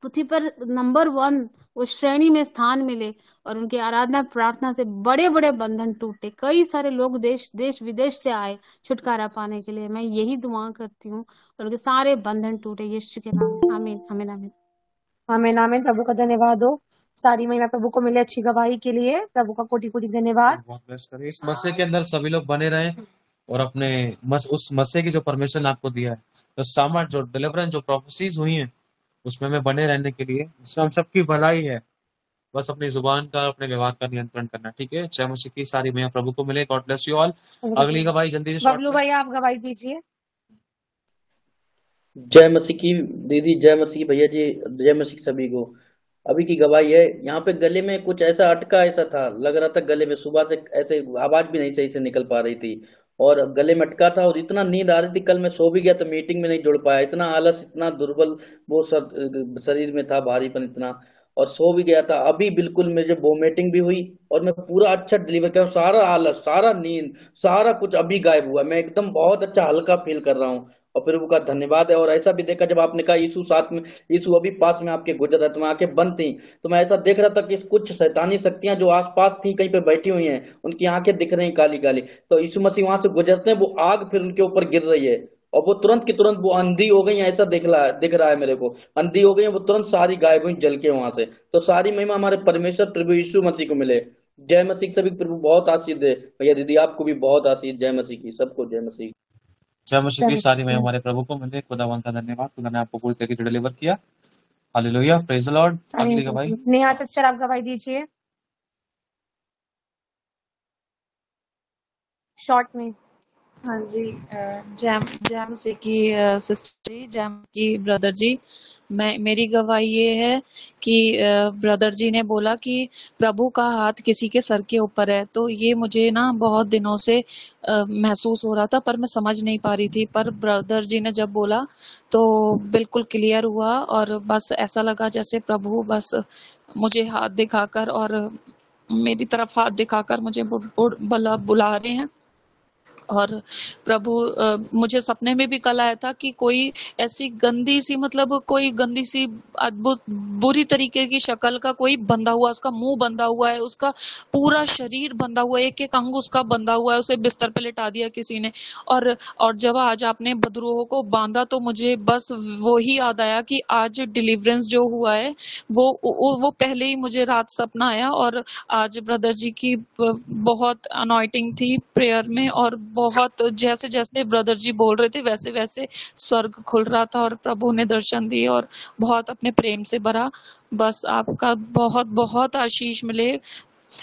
पृथ्वी पर नंबर 1 उस श्रेणी में स्थान मिले, और उनकी आराधना प्रार्थना से बड़े बड़े बंधन टूटे। कई सारे लोग देश देश विदेश से आए छुटकारा पाने के लिए। मैं यही दुआ करती हूँ, और उनके सारे बंधन टूटे यीशु के नाम में। आमीन, आमीन, आमीन। आमीन, आमीन। प्रभु का धन्यवाद हो। सारी महिमा प्रभु को मिले अच्छी गवाही के लिए। प्रभु का कोटि कोटि धन्यवाद। बहुत ब्लेस करें। इस मसीह के अंदर सभी लोग बने रहें और अपने उस मसीह की जो परमेश्वर ने आपको दिया है, जो सामर्थ, जो डिलीवरेंस, जो प्रोफेसीज हुई हैं, उसमें हमें बने रहने के लिए, जिसमें हम सबकी भलाई है, बस अपनी जुबान का, अपने व्यवहार का नियंत्रण करना। ठीक है, जय मसीह की सारी महिमा प्रभु को मिले। God bless you all. अगली गवाही जल्दी से शॉर्ट बबलू में। भैया आप गवाही दीजिए। जय मसीह की दीदी, जय मसीह भैया जी, जय मसीह सभी को। अभी की गवाही है, यहाँ पे गले में कुछ ऐसा अटका ऐसा था, लग रहा था गले में सुबह से ऐसे आवाज भी नहीं सही से निकल पा रही थी और गले में अटका था और इतना नींद आ रही थी। कल मैं सो भी गया तो मीटिंग में नहीं जुड़ पाया, इतना आलस, इतना दुर्बल वो शरीर में था, भारीपन इतना, और सो भी गया था। अभी बिल्कुल मुझे वोमिटिंग भी हुई और मैं पूरा अच्छा डिलीवर कर, सारा आलस, सारा नींद, सारा कुछ अभी गायब हुआ। मैं एकदम बहुत अच्छा हल्का फील कर रहा हूँ और प्रभु का धन्यवाद है। और ऐसा भी देखा जब आपने कहा यीशु साथ में, यीशु अभी पास में आपके गुजर रहा था, मैं आंखें बंद थी तो मैं ऐसा देख रहा था कि कुछ शैतानी शक्तियां जो आसपास थी कहीं पे बैठी हुई हैं, उनकी आंखें दिख रही काली काली, तो यीशु मसीह वहां से गुजरते हैं, वो आग फिर उनके ऊपर गिर रही है और वो तुरंत की तुरंत वो अंधी हो गई, ऐसा दिख रहा है मेरे को, अंधी हो गई, वो तुरंत सारी गायब हुई जल के वहां से। तो सारी महिमा हमारे परमेश्वर प्रभु यीशु मसीह को मिले। जय मसीह सभी प्रभु बहुत आशीष दे। भैया दीदी आपको भी बहुत आशीष। जय मसीह की सबको, जय मसीह। जय मसीह की सारी महिमा हमारे प्रभु को मिले। खुदावन का धन्यवाद, खुदा ने आपको पूरी तरीके से डिलीवर किया। Hallelujah, praise the Lord. अगली गवाही नेहा सिस्टर आप गवाही दीजिए शॉर्ट में। हाँ जी, जय मसीह की सिस्टर जी, जय मसीह की ब्रदर जी। मेरी गवाही ये है कि ब्रदर जी ने बोला कि प्रभु का हाथ किसी के सर के ऊपर है, तो ये मुझे ना बहुत दिनों से महसूस हो रहा था, पर मैं समझ नहीं पा रही थी। पर ब्रदर जी ने जब बोला तो बिल्कुल क्लियर हुआ और बस ऐसा लगा जैसे प्रभु बस मुझे हाथ दिखाकर और मेरी तरफ हाथ दिखाकर मुझे बुला रहे हैं। और प्रभु मुझे सपने में भी कल आया था कि कोई ऐसी गंदी सी, मतलब कोई गंदी सी अद्भुत बुरी तरीके की शक्ल का कोई बंधा हुआ, उसका मुंह बंधा हुआ है, उसका पूरा शरीर बंधा हुआ है, एक एक अंग उसका बंधा हुआ है, उसे बिस्तर पे लिटा दिया किसी ने। और जब आज आपने बदरूहों को बांधा तो मुझे बस वो ही याद आया कि आज डिलीवरेंस जो हुआ है वो पहले ही मुझे रात सपना आया। और आज ब्रदर जी की बहुत अनॉइटिंग थी प्रेयर में और बहुत जैसे जैसे ब्रदर जी बोल रहे थे वैसे वैसे स्वर्ग खुल रहा था और प्रभु ने दर्शन दिए और बहुत अपने प्रेम से भरा। बस आपका बहुत बहुत आशीष मिले,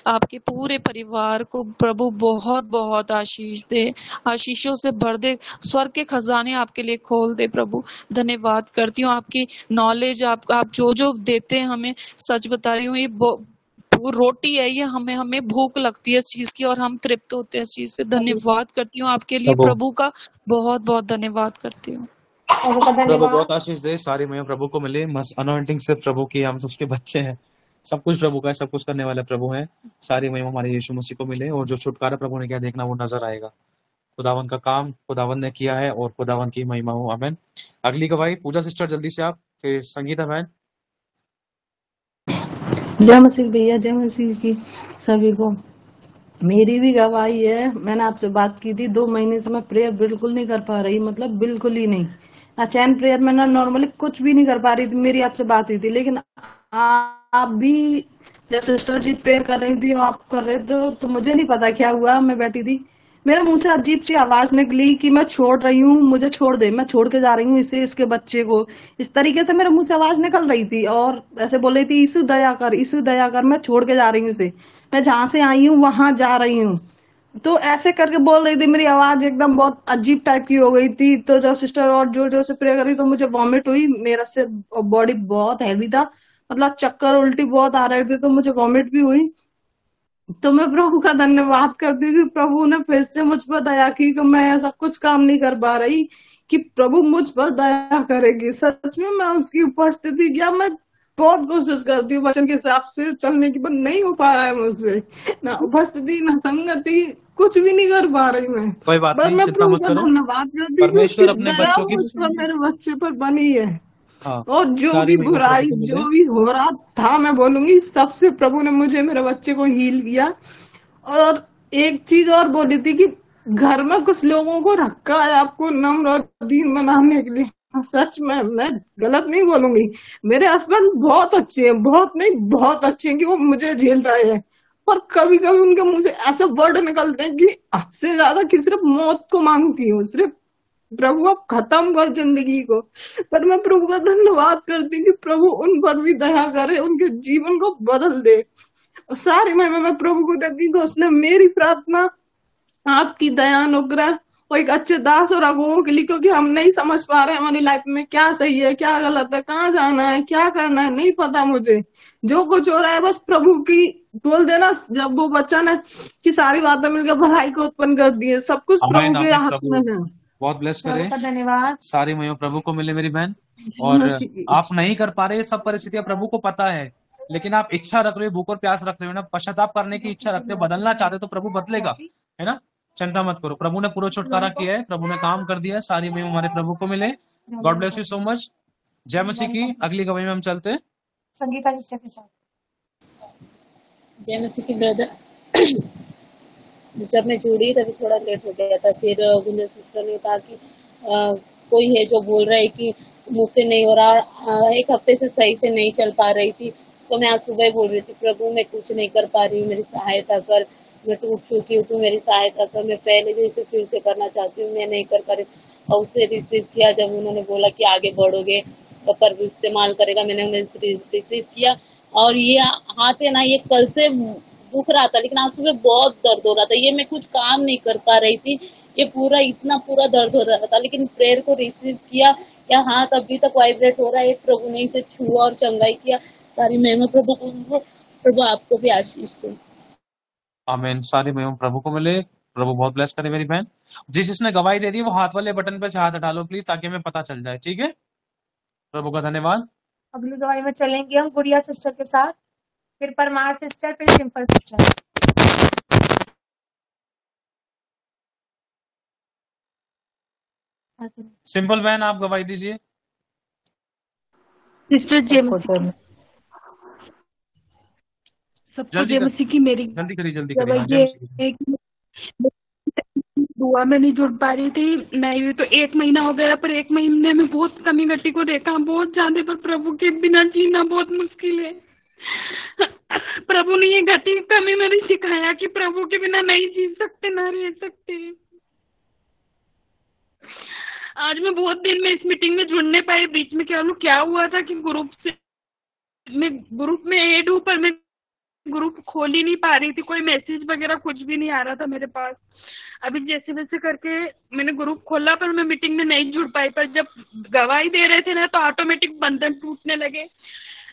आपके पूरे परिवार को प्रभु बहुत बहुत आशीष दे, आशीषों से भर दे, स्वर्ग के खजाने आपके लिए खोल दे। प्रभु धन्यवाद करती हूँ, आपकी नॉलेज आप जो देते हैं हमें, सच बता रही हूँ, ये वो रोटी है, ये हमें भूख लगती है इस चीज की और हम तृप्त होते हैं इस चीज से। धन्यवाद करती हूँ आपके लिए, प्रभु का बहुत बहुत धन्यवाद करती हूँ। प्रभु बहुत आशीष दे। सारी महिमा प्रभु को मिले। मस्त अनॉइंटिंग से प्रभु की, हम तो उसके बच्चे हैं, सब कुछ प्रभु का है, सब कुछ करने वाले प्रभु हैं। सारी महिमा हमारे यीशु मसीह को मिले और जो छुटकारा प्रभु ने किया देखना वो नजर आएगा। खुदावन का काम खुदावन ने किया है और खुदावन की महिमा हो। आमीन। अगली गवाही पूजा सिस्टर जल्दी से आप, फिर संगीता बहन। जय मसीह भैया, जय मसीह की सभी को। मेरी भी गवाही है। मैंने आपसे बात की थी, 2 महीने से मैं प्रेयर बिल्कुल नहीं कर पा रही, मतलब बिल्कुल ही नहीं, ना चैन प्रेयर में, ना नॉर्मली कुछ भी नहीं कर पा रही थी। मेरी आपसे बात हुई थी, लेकिन आप भी जब सिस्टर जी प्रेयर कर रही थी, आप कर रहे थे, तो मुझे नहीं पता क्या हुआ। मैं बैठी थी, मेरे मुंह से अजीब सी आवाज निकली कि मैं छोड़ रही हूँ, मुझे छोड़ दे, मैं छोड़ के जा रही हूँ इसे, इसके बच्चे को। इस तरीके से मेरे मुंह से आवाज निकल रही थी और ऐसे बोल रही थी, यीशु दया कर, यीशु दया कर, मैं छोड़ के जा रही हूँ इसे, मैं जहां से आई हूँ वहां जा रही हूँ। तो ऐसे करके बोल रही थी, मेरी आवाज एकदम बहुत अजीब टाइप की हो गई थी। तो जब सिस्टर और जो से प्रे करी तो मुझे वॉमिट हुई, मेरा से बॉडी बहुत हैवी था, मतलब चक्कर उल्टी बहुत आ रहे थे, तो मुझे वॉमिट भी हुई। तो मैं प्रभु का धन्यवाद करती हूँ कि प्रभु ने फिर से मुझ पर दया की कि मैं ऐसा कुछ काम नहीं कर पा रही, कि प्रभु मुझ पर दया करेगी। सच में मैं उसकी उपस्थिति, क्या मैं बहुत कोशिश करती हूँ वचन के हिसाब से चलने की, पर नहीं हो पा रहा है मुझसे, ना उपस्थिति ना संगति, कुछ भी नहीं कर पा रही मैं। कोई बात पर नहीं, मैं चिंता प्रभु मत का करो, धन्यवाद करती हूँ, परमेश्वर अपने बच्चों की, मुझ पर, मेरे बच्चे पर बनी है। हाँ, और जो भी बुराई जो भी हो रहा था, मैं बोलूंगी सबसे प्रभु ने मुझे, मेरे बच्चे को हील किया। और एक चीज और बोली थी कि घर में कुछ लोगों को रखा है आपको नम्र और दीन बनाने के लिए, सच में मैं गलत नहीं बोलूंगी, मेरे हस्बैंड बहुत अच्छे हैं, बहुत नहीं बहुत अच्छे हैं कि वो मुझे झेल रहे हैं। पर कभी कभी उनके मुंह से ऐसे वर्ड निकलते हैं कि हद से ज्यादा कि सिर्फ मौत को मांगती हूँ, सिर्फ प्रभु आप खत्म कर जिंदगी को। पर मैं प्रभु का धन्यवाद करती हूँ कि प्रभु उन पर भी दया करे, उनके जीवन को बदल दे। और सारी मैं प्रभु को देती हूँ कि उसने मेरी प्रार्थना, आपकी दया अनुग्रह और एक अच्छे दास और अगुओं के लिए, क्योंकि हम नहीं समझ पा रहे हमारी लाइफ में क्या सही है क्या गलत है, कहाँ जाना है क्या करना है, नहीं पता मुझे। जो कुछ हो रहा है बस प्रभु की बोल देना, जब वो वचन है कि सारी बातें मिलकर भलाई को उत्पन्न कर दिए, सब कुछ प्रभु आमीन के आमीन। हाथ में प्रभु है। बहुत ब्लेस करे। प्रभु का धन्यवाद। सारी महिमा प्रभु को मिले मेरी बहन। और मसीह की। आप नहीं कर पा रहे, ये सब परिस्थितियां प्रभु को पता है, लेकिन आप इच्छा रख रहे हो, भूख और प्यास रख रहे हो ना, पश्चाताप करने की इच्छा रखते हो, बदलना चाहते हो, तो प्रभु बदलेगा, है ना। चिंता मत करो, प्रभु ने पूरा छुटकारा किया है, प्रभु ने काम कर दिया है। सारी महिमा हमारे प्रभु को मिले। God bless you so much. जय मसीह की। अगली गवाही में हम चलते हैं संगीता सिस्टर के साथ। जय मसीह की ब्रदर। जब मैं जुड़ी तभी थोड़ा लेट हो गया था, फिर गुंजन सिस्टर ने कहा कि कोई है जो बोल रहा है कि मुझसे नहीं हो रहा। एक हफ्ते से सही से नहीं चल पा रही थी, तो मैं आज सुबह बोल रही थी, प्रभु मैं कुछ नहीं कर पा रही हूँ, मेरी सहायता कर, मैं टूट चुकी हूँ, तू मेरी सहायता कर, मैं पहले जैसे फिर से करना चाहती हूँ, मैं नहीं कर पा रही। और उसे रिसीव किया, जब उन्होंने बोला कि आगे बढ़ोगे तो प्रभु इस्तेमाल करेगा, मैंने उन्हें रिसीव किया। और ये हाथ है ना, ये कल से दुख रहा था, लेकिन आज सुबह बहुत दर्द हो रहा था, ये मैं कुछ काम नहीं कर पा रही थी, ये पूरा दर्द हो रहा था, लेकिन प्रेयर को रिसीव किया, क्या हाथ अभी तक वाइब्रेट हो रहा है, प्रभु ने इसे छुआ और चंगाई किया। सारी महिमा प्रभु को, प्रभु आपको भी आशीष दे। आमीन। सारी महिमा प्रभु को मिले। प्रभु बहुत ब्लेस करे मेरी बहन। जिसने गवाही दे दी वो हाथ वाले बटन पे से हाथ हटा लो प्लीज, ताकि हमें पता चल जाए, ठीक है। प्रभु का धन्यवाद। अगली गवाही में चलेंगे हम गुड़िया सिस्टर के साथ, फिर परमार सिस्टर, फिर सिंपल सिस्टर। सिंपल बहन आप गवाही दीजिए। सिस्टर जय सबको जल्दी जय कर, मसीह की। मेरी जल्दी करिए जल्दी जब करिए। हाँ, जय ये मसीह की। है कि दुआ में नहीं जुड़ पा रही थी मैं, ये तो 1 महीना हो गया, पर 1 महीने में बहुत कमी घटी को देखा, बहुत ज्यादा। पर प्रभु के बिना जीना बहुत मुश्किल है। प्रभु ने ये घटी कमी मेरी सिखाया कि प्रभु के बिना नहीं जी सकते, ना रह सकते। आज मैं बहुत दिन में इस मीटिंग में जुड़ने पाई। बीच में क्या हुआ था कि ग्रुप में ऐड हूँ, पर मैं ग्रुप खोल ही नहीं पा रही थी, कोई मैसेज वगैरह कुछ भी नहीं आ रहा था मेरे पास। अभी जैसे वैसे करके मैंने ग्रुप खोला, पर मैं मीटिंग में नहीं जुड़ पाई। पर जब गवाही दे रहे थे ना, तो ऑटोमेटिक बंधन टूटने लगे,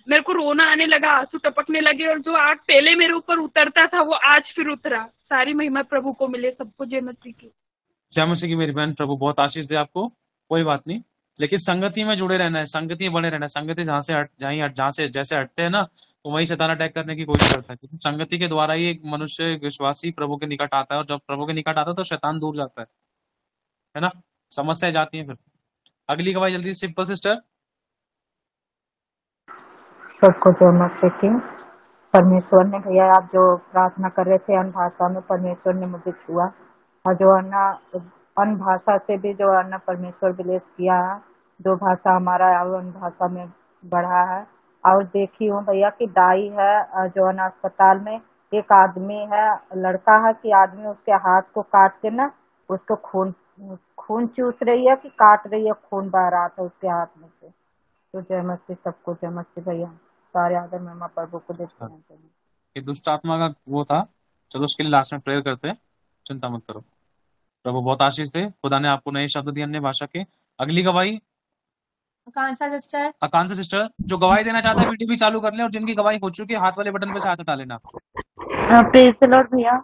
मेरे को रोना आने लगा, आंसू टपकने लगे, और जो आग पहले मेरे ऊपर उतरता था वो आज फिर उतरा। सारी महिमा प्रभु को मिले। सबको जय मसीह की। जय मसीह की मेरी बहन। प्रभु बहुत आशीष दे आपको। कोई बात नहीं, लेकिन संगति में जुड़े रहना है, संगति में बने रहना है। संगति जहाँ से जैसे हटते हैं ना, तो वही शैतान अटैक करने की कोशिश करता है, क्योंकि संगति के द्वारा ही एक मनुष्य विश्वासी प्रभु के निकट आता है, और जब प्रभु के निकट आता है तो शैतान दूर जाता है ना। समस्याएं जाती हैं फिर। अगली गवाही जल्दी सिंपल सिस्टर। सबको जय मसीह की। परमेश्वर ने भैया, आप जो प्रार्थना कर रहे थे अन्य भाषा में, परमेश्वर ने मुझे छुआ, और जो अन्य भाषा से भी जो अन्य परमेश्वर विलेस किया है, जो भाषा हमारा अन्य भाषा में बढ़ा है। और देखी हूँ भैया कि दाई है जो अन्य अस्पताल में, एक आदमी है, लड़का है कि आदमी उसके हाथ को काट के ना, उसको खून चूस रही है कि काट रही है, खून बह रहा था उसके हाथ में से। तो जय मसीह, सबको जय मसीह भैया। सारे आदर महिमा प्रभु को देते हैं। ये दुष्ट आत्मा का वो था। चलो उसके लिए लास्ट में प्रेयर करते हैं, चिंता मत करो। प्रभु बहुत आशीष दे। खुदा ने आपको नए शब्द दिए अन्य भाषा के। अगली गवाही आकांक्षा सिस्टर, जो गवाही देना चाहता है वीडियो भी चालू कर ले, और जिनकी गवाही हो चुकी है हाथ वाले बटन पे से हाथ हटा लेना। प्रेज द लॉर्ड भैया,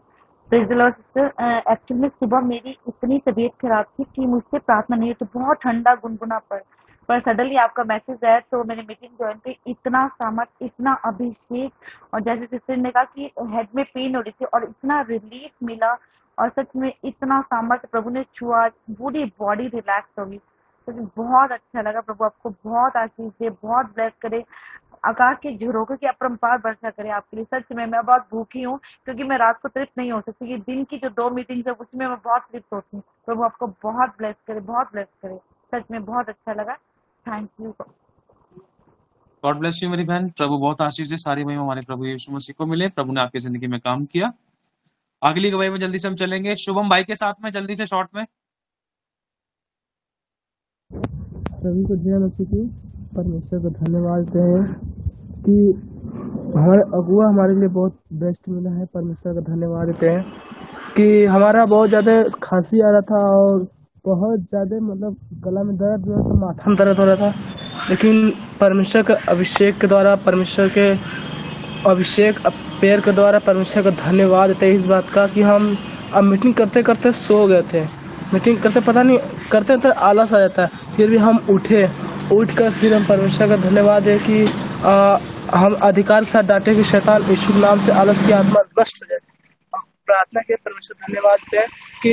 praise the Lord sister. Actually में सुबह मेरी इतनी तबीयत खराब थी कि मुझसे प्रार्थना नहीं हुई, तो बहुत ठंडा गुनगुना पर सडनली आपका मैसेज आया तो मैंने मीटिंग ज्वाइन की। इतना सामर्थ, इतना अभिषेक, और जैसे सिस्टर ने कहा कि हेड में पेन हो रही थी, और इतना रिलीफ मिला, और सच में इतना सामर्थ प्रभु ने छुआ, पूरी बॉडी रिलैक्स होगी। तो बहुत अच्छा लगा। प्रभु आपको बहुत आशीष दे, बहुत ब्लेस करे, आकाश के झरोखे की अपरंपार वर्षा करे आपके लिए। सच में मैं बहुत भूखी हूँ, क्योंकि मैं रात को तृप्त नहीं हो सकती। ये दिन की जो 2 मीटिंग्स है उसमें मैं बहुत तृप्त होती हूँ। प्रभु आपको बहुत ब्लेस करे, बहुत ब्लेस करे। सच में बहुत अच्छा लगा। Thank you. God bless you मेरी बहन। प्रभु बहुत आशीष है, सारी महिमा हमारे प्रभु यीशु मसीह को मिले। प्रभु ने आपकी जिंदगी में काम किया। अगली गवाही में जल्दी से हम चलेंगे शुभम भाई के साथ में, जल्दी से शॉर्ट में। सभी को जय मसीह की। परमेश्वर को धन्यवाद देते हैं कि हमारे अगुआ हमारे लिए बहुत बेस्ट मिला है। परमेश्वर का धन्यवाद देते हैं कि हमारा बहुत ज़्यादा खांसी आ रहा था और बहुत ज़्यादा मतलब गला में दर्द हो रहा था, माथा में दर्द हो रहा था, लेकिन परमेश्वर के अभिषेक के द्वारा, परमेश्वर के अभिषेक पैर के द्वारा परमेश्वर का धन्यवाद देते हैं इस बात का कि हम अब मीटिंग करते करते सो गए थे। मीटिंग करते पता नहीं करते तो आलस आ जाता है, फिर भी हम उठकर फिर हम परमेश्वर का धन्यवाद है कि हम अधिकार के साथ डांटे कि शैतान यीशु के नाम से आलस की आत्मा नष्ट हो जाए। हम प्रार्थना के परमेश्वर धन्यवाद देते हैं कि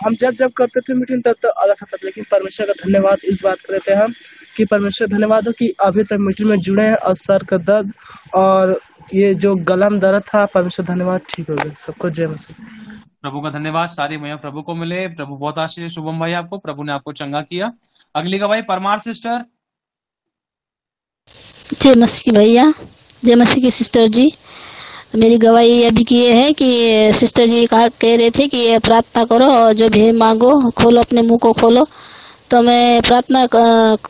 हम जब करते थे मीटिंग तब आलस आता था, लेकिन परमेश्वर का धन्यवाद इस बात कर देते हैं हम कि परमेश्वर धन्यवाद हो कि अभी तक मीटिंग में जुड़े हैं और सर का दर्द और ये जो गला में दर्द था, परमेश्वर धन्यवाद ठीक हो गया। सबको जय मसीह। प्रभु का धन्यवाद, सारी महिमा प्रभु को मिले। प्रभु बहुत आशीष है शुभम भाई आपको, प्रभु ने आपको चंगा किया। अगली गवाही परमार सिस्टर। जय मसीह की भैया, जय मसीह की सिस्टर जी। मेरी गवाही अभी की ये है कि सिस्टर जी कह रहे थे कि प्रार्थना करो और जो भी मांगो, खोलो अपने मुंह को खोलो। तो मैं प्रार्थना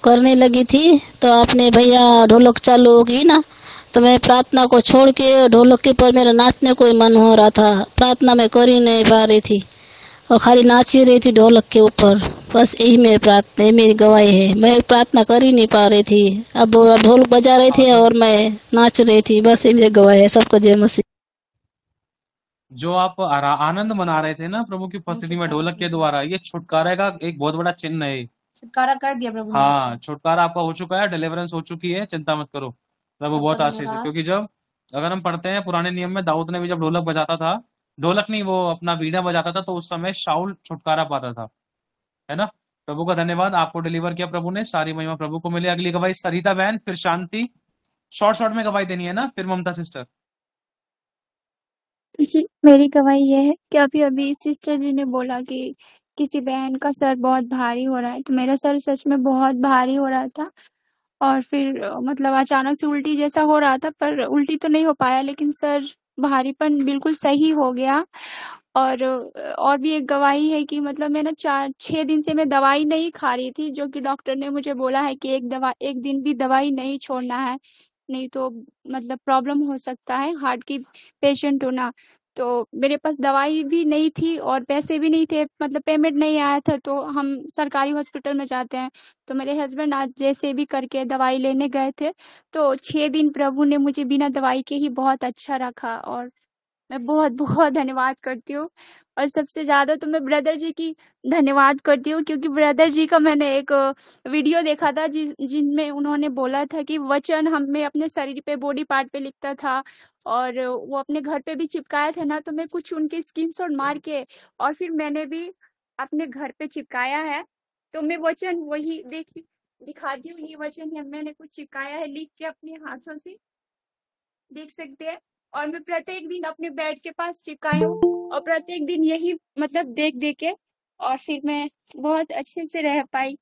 करने लगी थी तो अपने भैया ढोलक चालू हो गई ना, तो मैं प्रार्थना को छोड़ के ढोलक के ऊपर मेरा नाचने को ही मन हो रहा था। प्रार्थना मैं कर ही नहीं पा रही थी और खाली नाच ही रही थी ढोलक के ऊपर। बस यही मेरी प्रार्थना है, मेरी गवाही है। मैं प्रार्थना कर ही नहीं पा रही थी, अब ढोलक बजा रहे थे और मैं नाच रही थी। बस ये मेरी गवाही है। सबको जय मसीह। जो आप आनंद मना रहे थे ना प्रभु की उपस्थिति में ढोलक के द्वारा, ये छुटकारे का एक बहुत बड़ा चिन्ह है। छुटकारा कर दिया प्रभु ने। हाँ, छुटकारा आपका हो चुका है, डिलीवरेंस हो चुकी है, चिंता मत करो। प्रभु बहुत आशीष है। क्योंकि जब अगर हम पढ़ते हैं पुराने नियम में, दाऊद ने भी जब ढोलक बजाता था, ढोलक नहीं वो अपना वीणा बजाता था, तो उस समय शाऊल छुटकारा पाता था, है ना। प्रभु का धन्यवाद, आपको डिलीवर किया प्रभु ने, सारी महिमा प्रभु को मिले। अगली गवाही सरिता बहन, फिर शांति। शॉर्ट में गवाही देनी है ना, फिर ममता सिस्टर। जी, मेरी गवाही ये है कि अभी सिस्टर जी ने बोला कि किसी बहन का सर बहुत भारी हो रहा है, तो मेरा सर सच में बहुत भारी हो रहा था और फिर मतलब अचानक से उल्टी जैसा हो रहा था, पर उल्टी तो नहीं हो पाया, लेकिन सर भारीपन बिल्कुल सही हो गया। और भी एक गवाही है कि मतलब मैं ना 4-6 दिन से मैं दवाई नहीं खा रही थी, जो कि डॉक्टर ने मुझे बोला है कि एक दिन भी दवाई नहीं छोड़ना है, नहीं तो मतलब प्रॉब्लम हो सकता है, हार्ट की पेशेंट हो ना। तो मेरे पास दवाई भी नहीं थी और पैसे भी नहीं थे, मतलब पेमेंट नहीं आया था। तो हम सरकारी हॉस्पिटल में जाते हैं, तो मेरे हस्बैंड आज जैसे भी करके दवाई लेने गए थे, तो 6 दिन प्रभु ने मुझे बिना दवाई के ही बहुत अच्छा रखा और मैं बहुत बहुत धन्यवाद करती हूँ। और सबसे ज़्यादा तो मैं ब्रदर जी की धन्यवाद करती हूँ, क्योंकि ब्रदर जी का मैंने एक वीडियो देखा था जिनमें उन्होंने बोला था कि वचन हमें अपने शरीर पे, बॉडी पार्ट पे लिखता था और वो अपने घर पे भी चिपकाए थे ना, तो मैं कुछ उनके स्क्रीनशॉट मार के और फिर मैंने भी अपने घर पे चिपकाया है। तो मैं वचन वही दिखाती हूँ, ये वचन है, मैंने कुछ चिपकाया है लिख के अपने हाथों से, देख सकते हैं। और मैं प्रत्येक दिन अपने बेड के पास चिपकाई हूँ और प्रत्येक दिन यही मतलब देख के और फिर मैं बहुत अच्छे से रह पाई।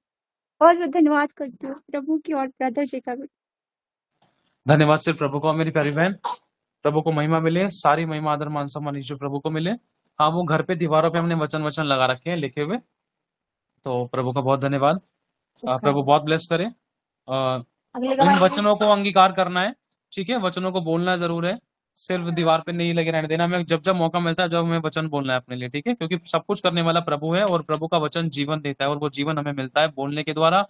बहुत बहुत धन्यवाद करती हूँ प्रभु की और ब्रदर जी का भी। धन्यवाद सिर्फ प्रभु को, मेरी प्यारी बहन। प्रभु को महिमा मिले, सारी महिमा आदर मान सम्मान ईश्वर प्रभु को मिले। हाँ, वो घर पे दीवारों पे हमने वचन लगा रखे हैं लिखे हुए, तो प्रभु का बहुत धन्यवाद। प्रभु बहुत ब्लेस करे। इन वचनों को अंगीकार करना है, ठीक है, वचनों को बोलना जरूर है, सिर्फ दीवार पे नहीं लगे रहने देना। हमें जब मौका मिलता है, जब हमें वचन बोलना है अपने लिए, ठीक है, क्योंकि सब कुछ करने वाला प्रभु है और प्रभु का वचन जीवन देता है और वो जीवन हमें मिलता है बोलने के द्वारा।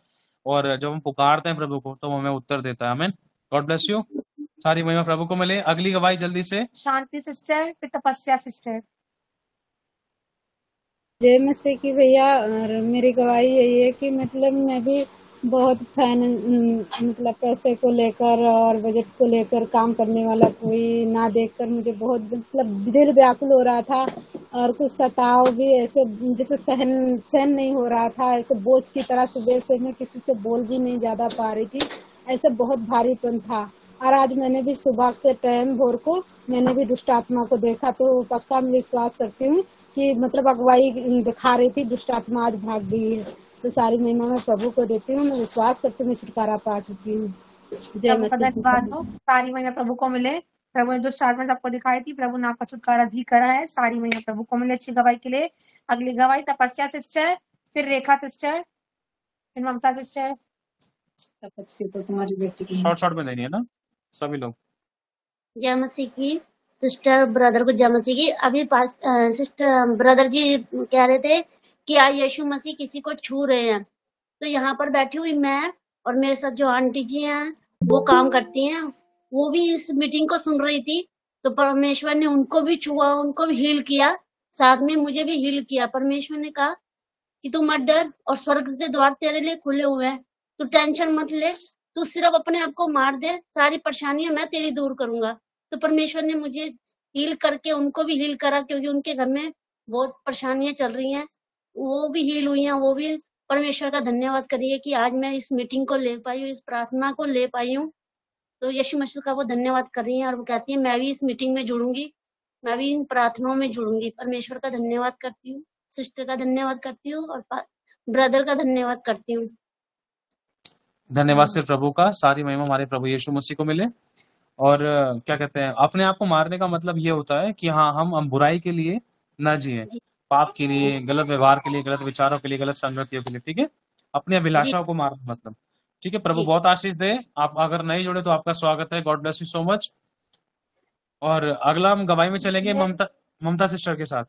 और जब हम पुकारते हैं प्रभु को तो वो हमें उत्तर देता है। आमीन। गॉड ब्लेस यू, सारी महिमा प्रभु को मिले। अगली गवाही जल्दी से शांति सिस्टर, फिर तपस्या सिस्टर। जय मसीह की भैया। और मेरी गवाही यही है कि मतलब मैं भी बहुत मतलब पैसे को लेकर और बजट को लेकर काम करने वाला कोई ना देखकर मुझे बहुत मतलब दिल व्याकुल हो रहा था और कुछ सताव भी ऐसे जैसे सहन नहीं हो रहा था, ऐसे बोझ की तरह। सुबह से मैं किसी से बोल भी नहीं ज्यादा पा रही थी, ऐसे बहुत भारीपन था। और आज मैंने भी सुबह के टाइम भोर को मैंने भी दुष्ट आत्मा को देखा, तो पक्का मैं विश्वास करती हूँ कि मतलब अगुवाई दिखा रही थी, दुष्ट आत्मा आज भाग गई है। तो सारी महिमा मैं प्रभु को देती हूँ। मैं विश्वास करती हूँ मैं छुटकारा पा चुकी हूँ। जय प्रभु का मसीह की। धन्यवाद हो। सारी महिमा प्रभु को मिले। प्रभु ने जो स्टार में सबको दिखाई थी, प्रभु ने आपका छुटकारा भी करा है। सारी महिमा प्रभु को मिले अच्छी गवाही के लिए। अगली गवाही तपस्या सिस्टर, फिर रेखा सिस्टर, फिर ममता सिस्टर। तपस्या तो तुम्हारी बेटी की शॉर्ट शॉर्ट में देनी है ना सभी लोग। जय मसीह की सिस्टर ब्रदर को जय मसीह की। अभी पास सिस्टर ब्रदर जी कह रहे थे कि आज यीशु मसीह किसी को छू रहे हैं, तो यहाँ पर बैठी हुई मैं और मेरे साथ जो आंटी जी हैं वो काम करती हैं, वो भी इस मीटिंग को सुन रही थी। तो परमेश्वर ने उनको भी छुआ, उनको भी हील किया, साथ में मुझे भी हील किया। परमेश्वर ने कहा कि तू मत डर और स्वर्ग के द्वार तेरे लिए खुले हुए हैं, तू टेंशन मत ले, तू सिर्फ अपने आप को मार दे, सारी परेशानियां मैं तेरी दूर करूंगा। तो परमेश्वर ने मुझे हील करके उनको भी हील करा, क्योंकि उनके घर में बहुत परेशानियां चल रही हैं, वो भी हील हुई हैं। वो भी परमेश्वर का धन्यवाद करिए कि आज मैं इस मीटिंग को ले पाई हूँ, इस प्रार्थना को ले पाई हूँ। तो यीशु मसीह का वो धन्यवाद कर रही हैं और वो कहती है मैं भी इस मीटिंग में जुड़ूंगी, मैं भी इन प्रार्थनाओं में जुड़ूंगी। परमेश्वर का धन्यवाद करती हूँ, सिस्टर का धन्यवाद करती हूँ और ब्रदर का धन्यवाद करती हूँ। धन्यवाद सिर्फ प्रभु का। सारी महिमा हमारे प्रभु यीशु मसीह को मिले। और क्या कहते हैं, अपने आप को मारने का मतलब ये होता है कि हाँ हम बुराई के लिए ना जिए, जी पाप के लिए, गलत व्यवहार के लिए, गलत विचारों के लिए, गलत संगतियों के लिए। ठीक है, अपनी जी अभिलाषाओं को मारना मतलब। ठीक है, प्रभु जी बहुत आशीष दे। आप अगर नहीं जुड़े तो आपका स्वागत है। God bless you so much. और अगला हम गवाही में चलेंगे ममता सिस्टर के साथ।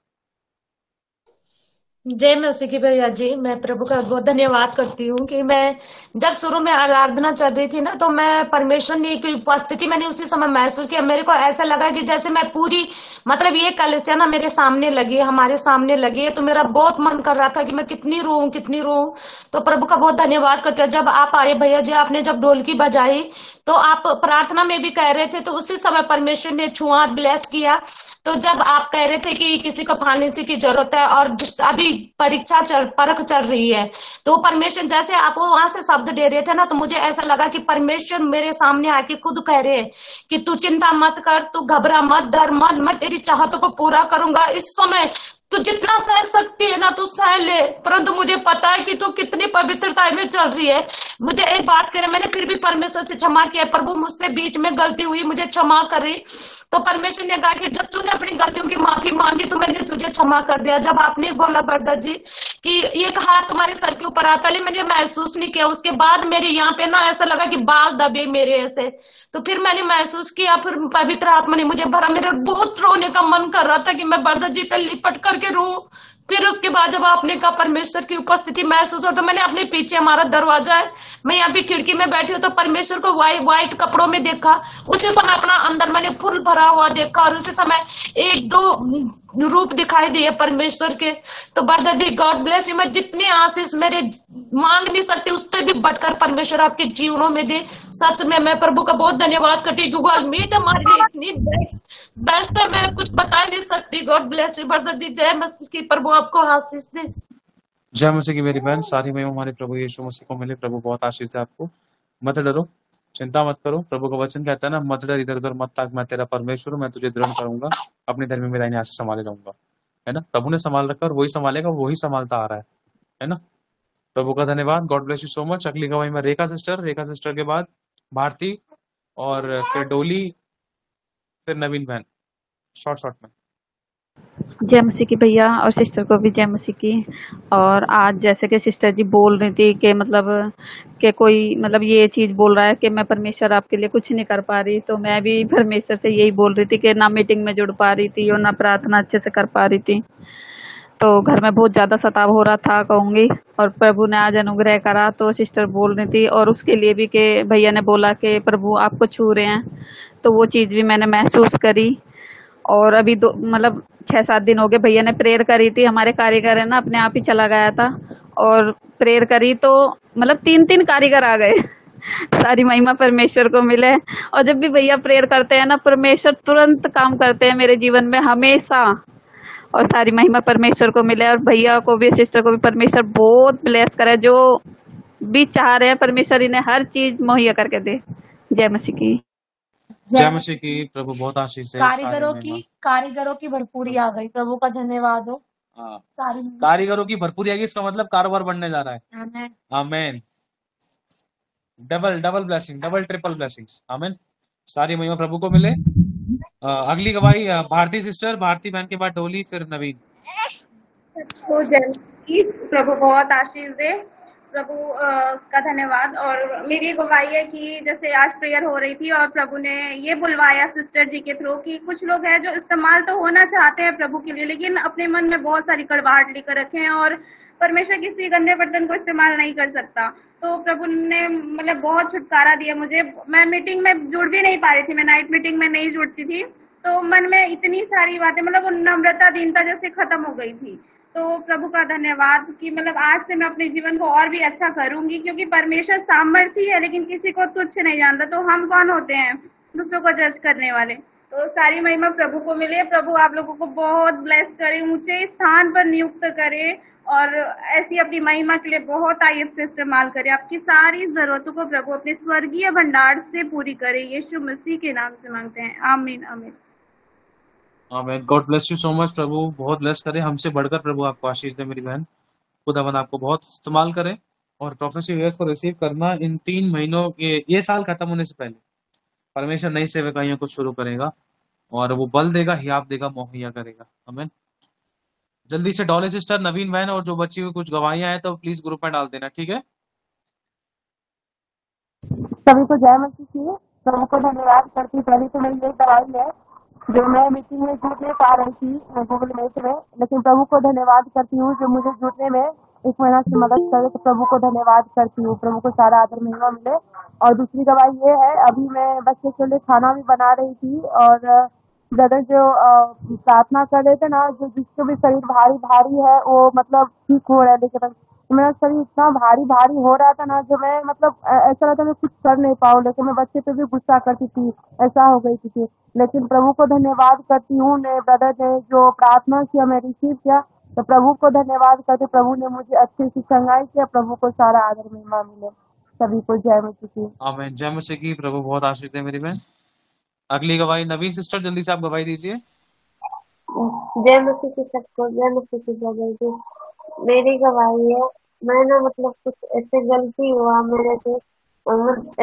जय मसीह की भैया जी। मैं प्रभु का बहुत धन्यवाद करती हूँ कि मैं जब शुरू में आराधना चल रही थी ना, तो मैं परमेश्वर की उपस्थिति मैंने उसी समय महसूस किया। मेरे को ऐसा लगा कि जैसे मैं पूरी मतलब ये कलिसिया ना मेरे सामने लगी है, हमारे सामने लगी है। तो मेरा बहुत मन कर रहा था कि मैं कितनी रोऊं। तो प्रभु का बहुत धन्यवाद करती हूँ। जब आप आए भैया जी, आपने जब ढोलकी बजाई तो आप प्रार्थना में भी कह रहे थे, तो उसी समय परमेश्वर ने छुआ ब्लेस किया। तो जब आप कह रहे थे कि किसी को फाइनेंस की जरूरत है और अभी परख चल रही है, तो परमेश्वर जैसे आप वहां से शब्द दे रहे थे ना, तो मुझे ऐसा लगा कि परमेश्वर मेरे सामने आके खुद कह रहे हैं कि तू चिंता मत कर, तू घबरा मत, डर मत, मैं तेरी चाहतों को पूरा करूंगा। इस समय तू जितना सह सकती है ना, तू सह ले, परंतु मुझे पता है कि तू कितनी पवित्रता में चल रही है। मुझे एक बात करे, मैंने फिर भी परमेश्वर से क्षमा किया, प्रभु मुझसे बीच में गलती हुई, मुझे क्षमा करे। तो परमेश्वर ने कहा कि जब तूने अपनी गलतियों की माफी मांगी तो मैंने तुझे क्षमा कर दिया। जब आपने बोला ब्रदर जी कि एक हाथ तुम्हारे सर के ऊपर आ, पहले मैंने महसूस नहीं किया, उसके बाद मेरे यहाँ पे ना ऐसा लगा कि बाल दबे मेरे ऐसे, तो फिर मैंने महसूस किया, फिर पवित्र आत्मा ने मुझे भरा। मेरे बहुत रोने का मन कर रहा था कि मैं ब्रदर जी पे लिपट करके रो। फिर उसके बाद जब आपने कहा परमेश्वर की उपस्थिति महसूस हो, तो मैंने अपने पीछे हमारा दरवाजा है, मैं यहाँ पे खिड़की में बैठी हूँ, तो परमेश्वर को व्हाइट कपड़ों में देखा। उसी समय अपना अंदर मैंने फुल भरा हुआ देखा और उसी समय एक दो रूप दिखाई दिए परमेश्वर के। तो brother ji God bless you. मैं जितनी आशीष मेरे मांग नहीं सकती, उससे भी बढ़कर परमेश्वर आपके जीवनों में दे। सच में मैं प्रभु का बहुत धन्यवाद करती हूँ, क्योंकि मीट हमारे लिए इतनी बेस्ट है, मैं कुछ बता नहीं सकती। गॉड ब्लेस यू ब्रदर जी। जय मसीह की। प्रभु आपको आशीष दे। जय मसीह की मेरी बहन। सारी महिमा हमारे प्रभु यीशु मसीह को मिले। प्रभु बहुत आशीष दे आपको। मत डरो, चिंता मत करो। प्रभु का वचन कहता है ना, मत डर, इधर उधर मत ताक, मैं तेरा परमेश्वर हूँ, मैं तुझे दृढ़ करूंगा, अपने धर्म में दाहिने हाथ से संभाले जाऊंगा। है ना, प्रभु ने संभाल रखा और वही संभालेगा, वही संभालता आ रहा है ना। प्रभु का धन्यवाद। God bless you so much. अगली गवाही में रेखा सिस्टर के बाद भारती और फिर डोली, फिर नवीन बहन। शॉर्ट में। जय मसीह की भैया और सिस्टर को भी जय मसीह की। और आज जैसे कि सिस्टर जी बोल रही थी कि मतलब कि कोई मतलब ये चीज़ बोल रहा है कि मैं परमेश्वर आपके लिए कुछ नहीं कर पा रही, तो मैं भी परमेश्वर से यही बोल रही थी कि ना मीटिंग में जुड़ पा रही थी और ना प्रार्थना अच्छे से कर पा रही थी। तो घर में बहुत ज़्यादा सताव हो रहा था कहूँगी, और प्रभु ने आज अनुग्रह करा। तो सिस्टर बोल रही थी और उसके लिए भी कि भैया ने बोला कि प्रभु आपको छू रहे हैं, तो वो चीज़ भी मैंने महसूस करी। और अभी मतलब 6-7 दिन हो गए, भैया ने प्रेयर करी थी, हमारे कारीगर है ना अपने आप ही चला गया था, और प्रेयर करी तो मतलब 3-3 कारीगर आ गए। सारी महिमा परमेश्वर को मिले। और जब भी भैया प्रेयर करते हैं ना, परमेश्वर तुरंत काम करते हैं मेरे जीवन में हमेशा, और सारी महिमा परमेश्वर को मिले। और भैया को भी, सिस्टर को भी परमेश्वर बहुत ब्लेस करे, जो भी चाह रहे हैं परमेश्वर इन्हें हर चीज मुहैया करके दे। जय मसीह की। जय मसीह की। प्रभु बहुत आशीष दे। कारीगरों की भरपूरी आ गई। प्रभु का धन्यवाद हो। हाँ, सारी कारीगरों की भरपूरी आएगी, इसका मतलब कारोबार बढ़ने जा रहा है। Amen. Amen. Double double blessing, double triple blessings. Amen. सारी महिमा प्रभु को मिले। अगली गवाही भारती सिस्टर, भारती बहन के बाद डोली, फिर नवीन। तो जय प्रभु बहुत आशीष दे। प्रभु का धन्यवाद। और मेरी गवाही है कि जैसे आज प्रेयर हो रही थी और प्रभु ने ये बुलवाया सिस्टर जी के थ्रू कि कुछ लोग हैं जो इस्तेमाल तो होना चाहते हैं प्रभु के लिए, लेकिन अपने मन में बहुत सारी कड़वाहट लेकर रखे हैं और परमेश्वर किसी गंदे बर्तन को इस्तेमाल नहीं कर सकता। तो प्रभु ने मतलब बहुत छुटकारा दिया मुझे। मैं मीटिंग में जुड़ भी नहीं पा रही थी, मैं नाइट मीटिंग में नहीं जुड़ती थी, तो मन में इतनी सारी बातें मतलब वो नम्रता दीनता जैसे खत्म हो गई थी। तो प्रभु का धन्यवाद कि मतलब आज से मैं अपने जीवन को और भी अच्छा करूंगी, क्योंकि परमेश्वर सामर्थी है लेकिन किसी को तुच्छ नहीं जानता। तो हम कौन होते हैं दूसरों को जज करने वाले। तो सारी महिमा प्रभु को मिले। प्रभु आप लोगों को बहुत ब्लेस करे, ऊंचे स्थान पर नियुक्त करे और ऐसी अपनी महिमा के लिए बहुत आयत से इस्तेमाल करे। आपकी सारी जरूरतों को प्रभु अपने स्वर्गीय भंडार से पूरी करे। यीशु मसीह के नाम से मांगते हैं, आमीन आमीन। Amen. God bless you so much. प्रभु बहुत ब्लेस करे, हमसे बढ़कर प्रभु आपको आशीष दे मेरी बहन। खुदावन आपको बहुत इस्तेमाल करे और प्रोफेसी वेयर्स को रिसीव करना इन 3 महीनों के, ये साल खत्म होने से पहले परमेश्वर नई सेवकाइयों को शुरू करेगा और वो बल देगा, हियाब देगा, मुहैया करेगा। आमेन। जल्दी से डॉली सिस्टर, नवीन बहन और जो बची हुई कुछ गवाहियां हैं तो प्लीज ग्रुप में डाल देना, ठीक है। सभी को जय मसीह की। प्रभु को धन्यवाद करती। पहली तो मेरी यही दवाई है जो मैं मीटिंग में जुट नहीं पा रही थी गूगल मीट में, लेकिन प्रभु को धन्यवाद करती हूँ जो मुझे जुटने में 1 महीना से मदद करे। तो प्रभु को धन्यवाद करती हूँ। प्रभु को सारा आदर महिमा मिले। और दूसरी दवाई ये है, अभी मैं बच्चे के लिए खाना भी बना रही थी और ब्रदर जो प्रार्थना कर रहे थे ना, जो जिसको भी शरीर भारी भारी है वो मतलब ठीक हो रहा है, लेकिन मेरा शरीर इतना भारी भारी हो रहा था ना, जो मैं मतलब ऐसा लगता मैं कुछ कर नहीं पाऊँ। लेकिन मैं बच्चे पे भी गुस्सा करती थी, ऐसा हो गई थी। लेकिन प्रभु को धन्यवाद करती हूँ, ने ब्रदर ने जो प्रार्थना किया मैं रिसीव किया, तो प्रभु को धन्यवाद करते। प्रभु ने मुझे अच्छी सी चंगाई किया। प्रभु को सारा आदर महिमा मिले। सभी को जय मसीह की। आमेन। जय मसीह की। प्रभु बहुत आशीष दे मेरी बहन। अगली गवाही नवीन सिस्टर, जल्दी से आप गवाही दीजिए। जय मसीह की सबको, जय मसीह की जय। मेरी गवाही है, मैं ना मतलब कुछ ऐसे गलती हुआ मेरे से,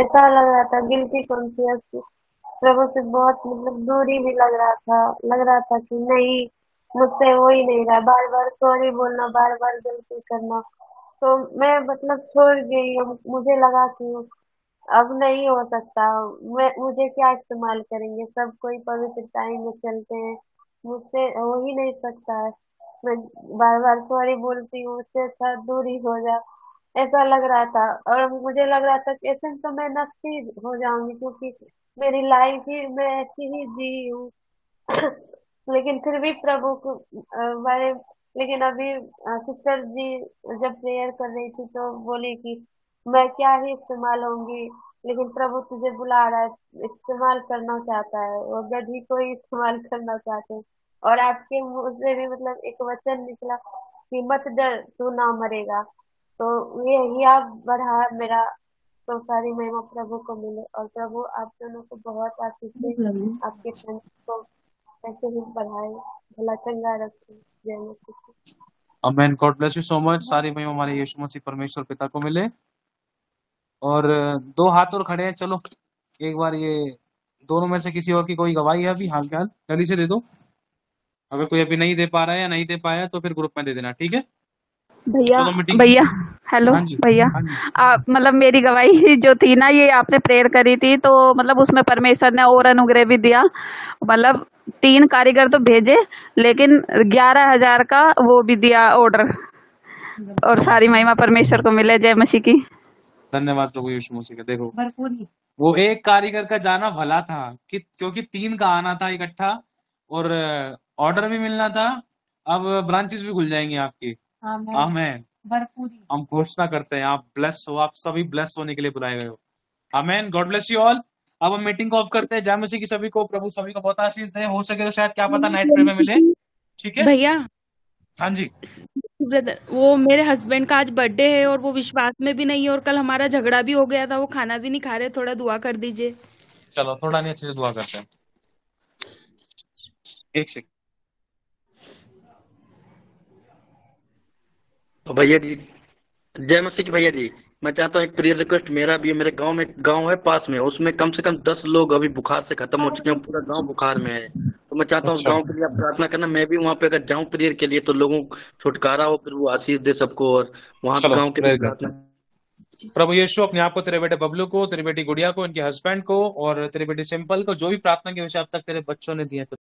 ऐसा लग रहा था गिल्टी कॉन्शियस, प्रभु से बहुत मतलब दूरी भी लग रहा था कि नहीं मुझसे हो ही नहीं रहा, बार बार सॉरी बोलना, बार बार गलती करना। तो मैं मतलब छोड़ गई। मुझे लगा कि अब नहीं हो सकता, मुझे क्या इस्तेमाल करेंगे, सब कोई पवित्रताई में चलते हैं, मुझसे हो ही नहीं सकता है। मैं बार बार सॉरी बोलती हूँ, उससे अच्छा दूरी हो जा, ऐसा लग रहा था। और मुझे लग रहा था कि ऐसे तो मैं नष्टी हो जाऊंगी, क्योंकि मेरी लाइफ ही मैं ऐसी ही जी हूँ। लेकिन फिर भी प्रभु को बारे लेकिन अभी सिस्टर जी जब प्रेयर कर रही थी तो बोली कि मैं क्या ही इस्तेमाल होंगी, लेकिन प्रभु तुझे बुला रहा है, इस्तेमाल करना चाहता है, वो गधी को ही इस्तेमाल करना चाहते हैं। और आपके मुंह से भी मतलब एक वचन निकला कि मत डर, तू ना मरेगा। तो यही आप बढ़ा मेरा। तो सारी महिमा प्रभु को मिले और प्रभु आप दोनों को बहुत आशीष दे, आपके फ्रेंड्स को ऐसे ही बढ़ाए, भला चंगा रखे। जय मसीह। Amen. God bless you so much. सारी महिमा हमारे यीशु मसीह परमेश्वर पिता को मिले। और 2 हाथ और खड़े हैं, चलो एक बार ये दोनों में से किसी और की कोई गवाही है अभी हाल फिलहाल, जल्दी से दे दो। अगर कोई अभी नहीं दे पा रहा है या नहीं दे पाया तो फिर ग्रुप में दे देना, ठीक है। भैया हेलो हाँ जी, भैया, हाँ जी। आप मतलब मेरी गवाही जो थी ना, ये आपने प्रेयर करी थी तो मतलब उसमें परमेश्वर ने और अनुग्रह भी दिया। मतलब 3 कारीगर तो भेजे, लेकिन 11,000 का वो भी दिया ऑर्डर। और सारी महिमा परमेश्वर को मिले। जय मसीह की। धन्यवाद प्रभु यीशु मसीह का। देखो भरपूरी वो एक कारीगर का जाना भला था कि क्योंकि 3 का आना था इकट्ठा और ऑर्डर भी मिलना था। अब ब्रांचेस भी खुल जाएंगी आपकी। आमेन। आमेन। भरपूरी। हम घोषणा करते हैं आप ब्लेस हो, आप सभी ब्लेस होने के लिए बुलाए गए हो। Amen. God bless you all. अब हम मीटिंग को ऑफ करते हैं। जय मसीह की सभी को। प्रभु सभी को बहुत आशीष दे। हो सके तो शायद क्या पता नाइट प्रेयर में मिले, ठीक है। भैया हाँ जी। ब्रदर, वो मेरे हस्बैंड का आज बर्थडे है और वो विश्वास में भी नहीं है और कल हमारा झगड़ा भी हो गया था, वो खाना भी नहीं खा रहे, थोड़ा दुआ कर दीजिए। चलो थोड़ा नहीं अच्छे से दुआ करते हैं। एक सेकंड। तो भैया जी, जय मसीह की भैया जी, मैं चाहता हूँ एक प्रेयर रिक्वेस्ट मेरा भी है। मेरे गांव में गांव है पास में, उसमें कम से कम 10 लोग अभी बुखार से खत्म हो चुके हैं, पूरा गांव बुखार में है। तो मैं चाहता हूँ उस अच्छा, गांव के लिए आप प्रार्थना करना। मैं भी वहां पे अगर जाऊं प्रेयर के लिए तो लोगों को छुटकारा हो, फिर वो आशीष दे सबको, और वहां चलो गांव के लिए प्रेयर करते प्रार्थना। हैं। प्रभु यीशु, अपने आप को, तेरे बेटे बबलू को, तेरी बेटी गुड़िया को, इनके हस्बैंड को और तेरी बेटी सिंपल को, जो भी प्रार्थना के विषय अब तक तेरे बच्चों ने दिए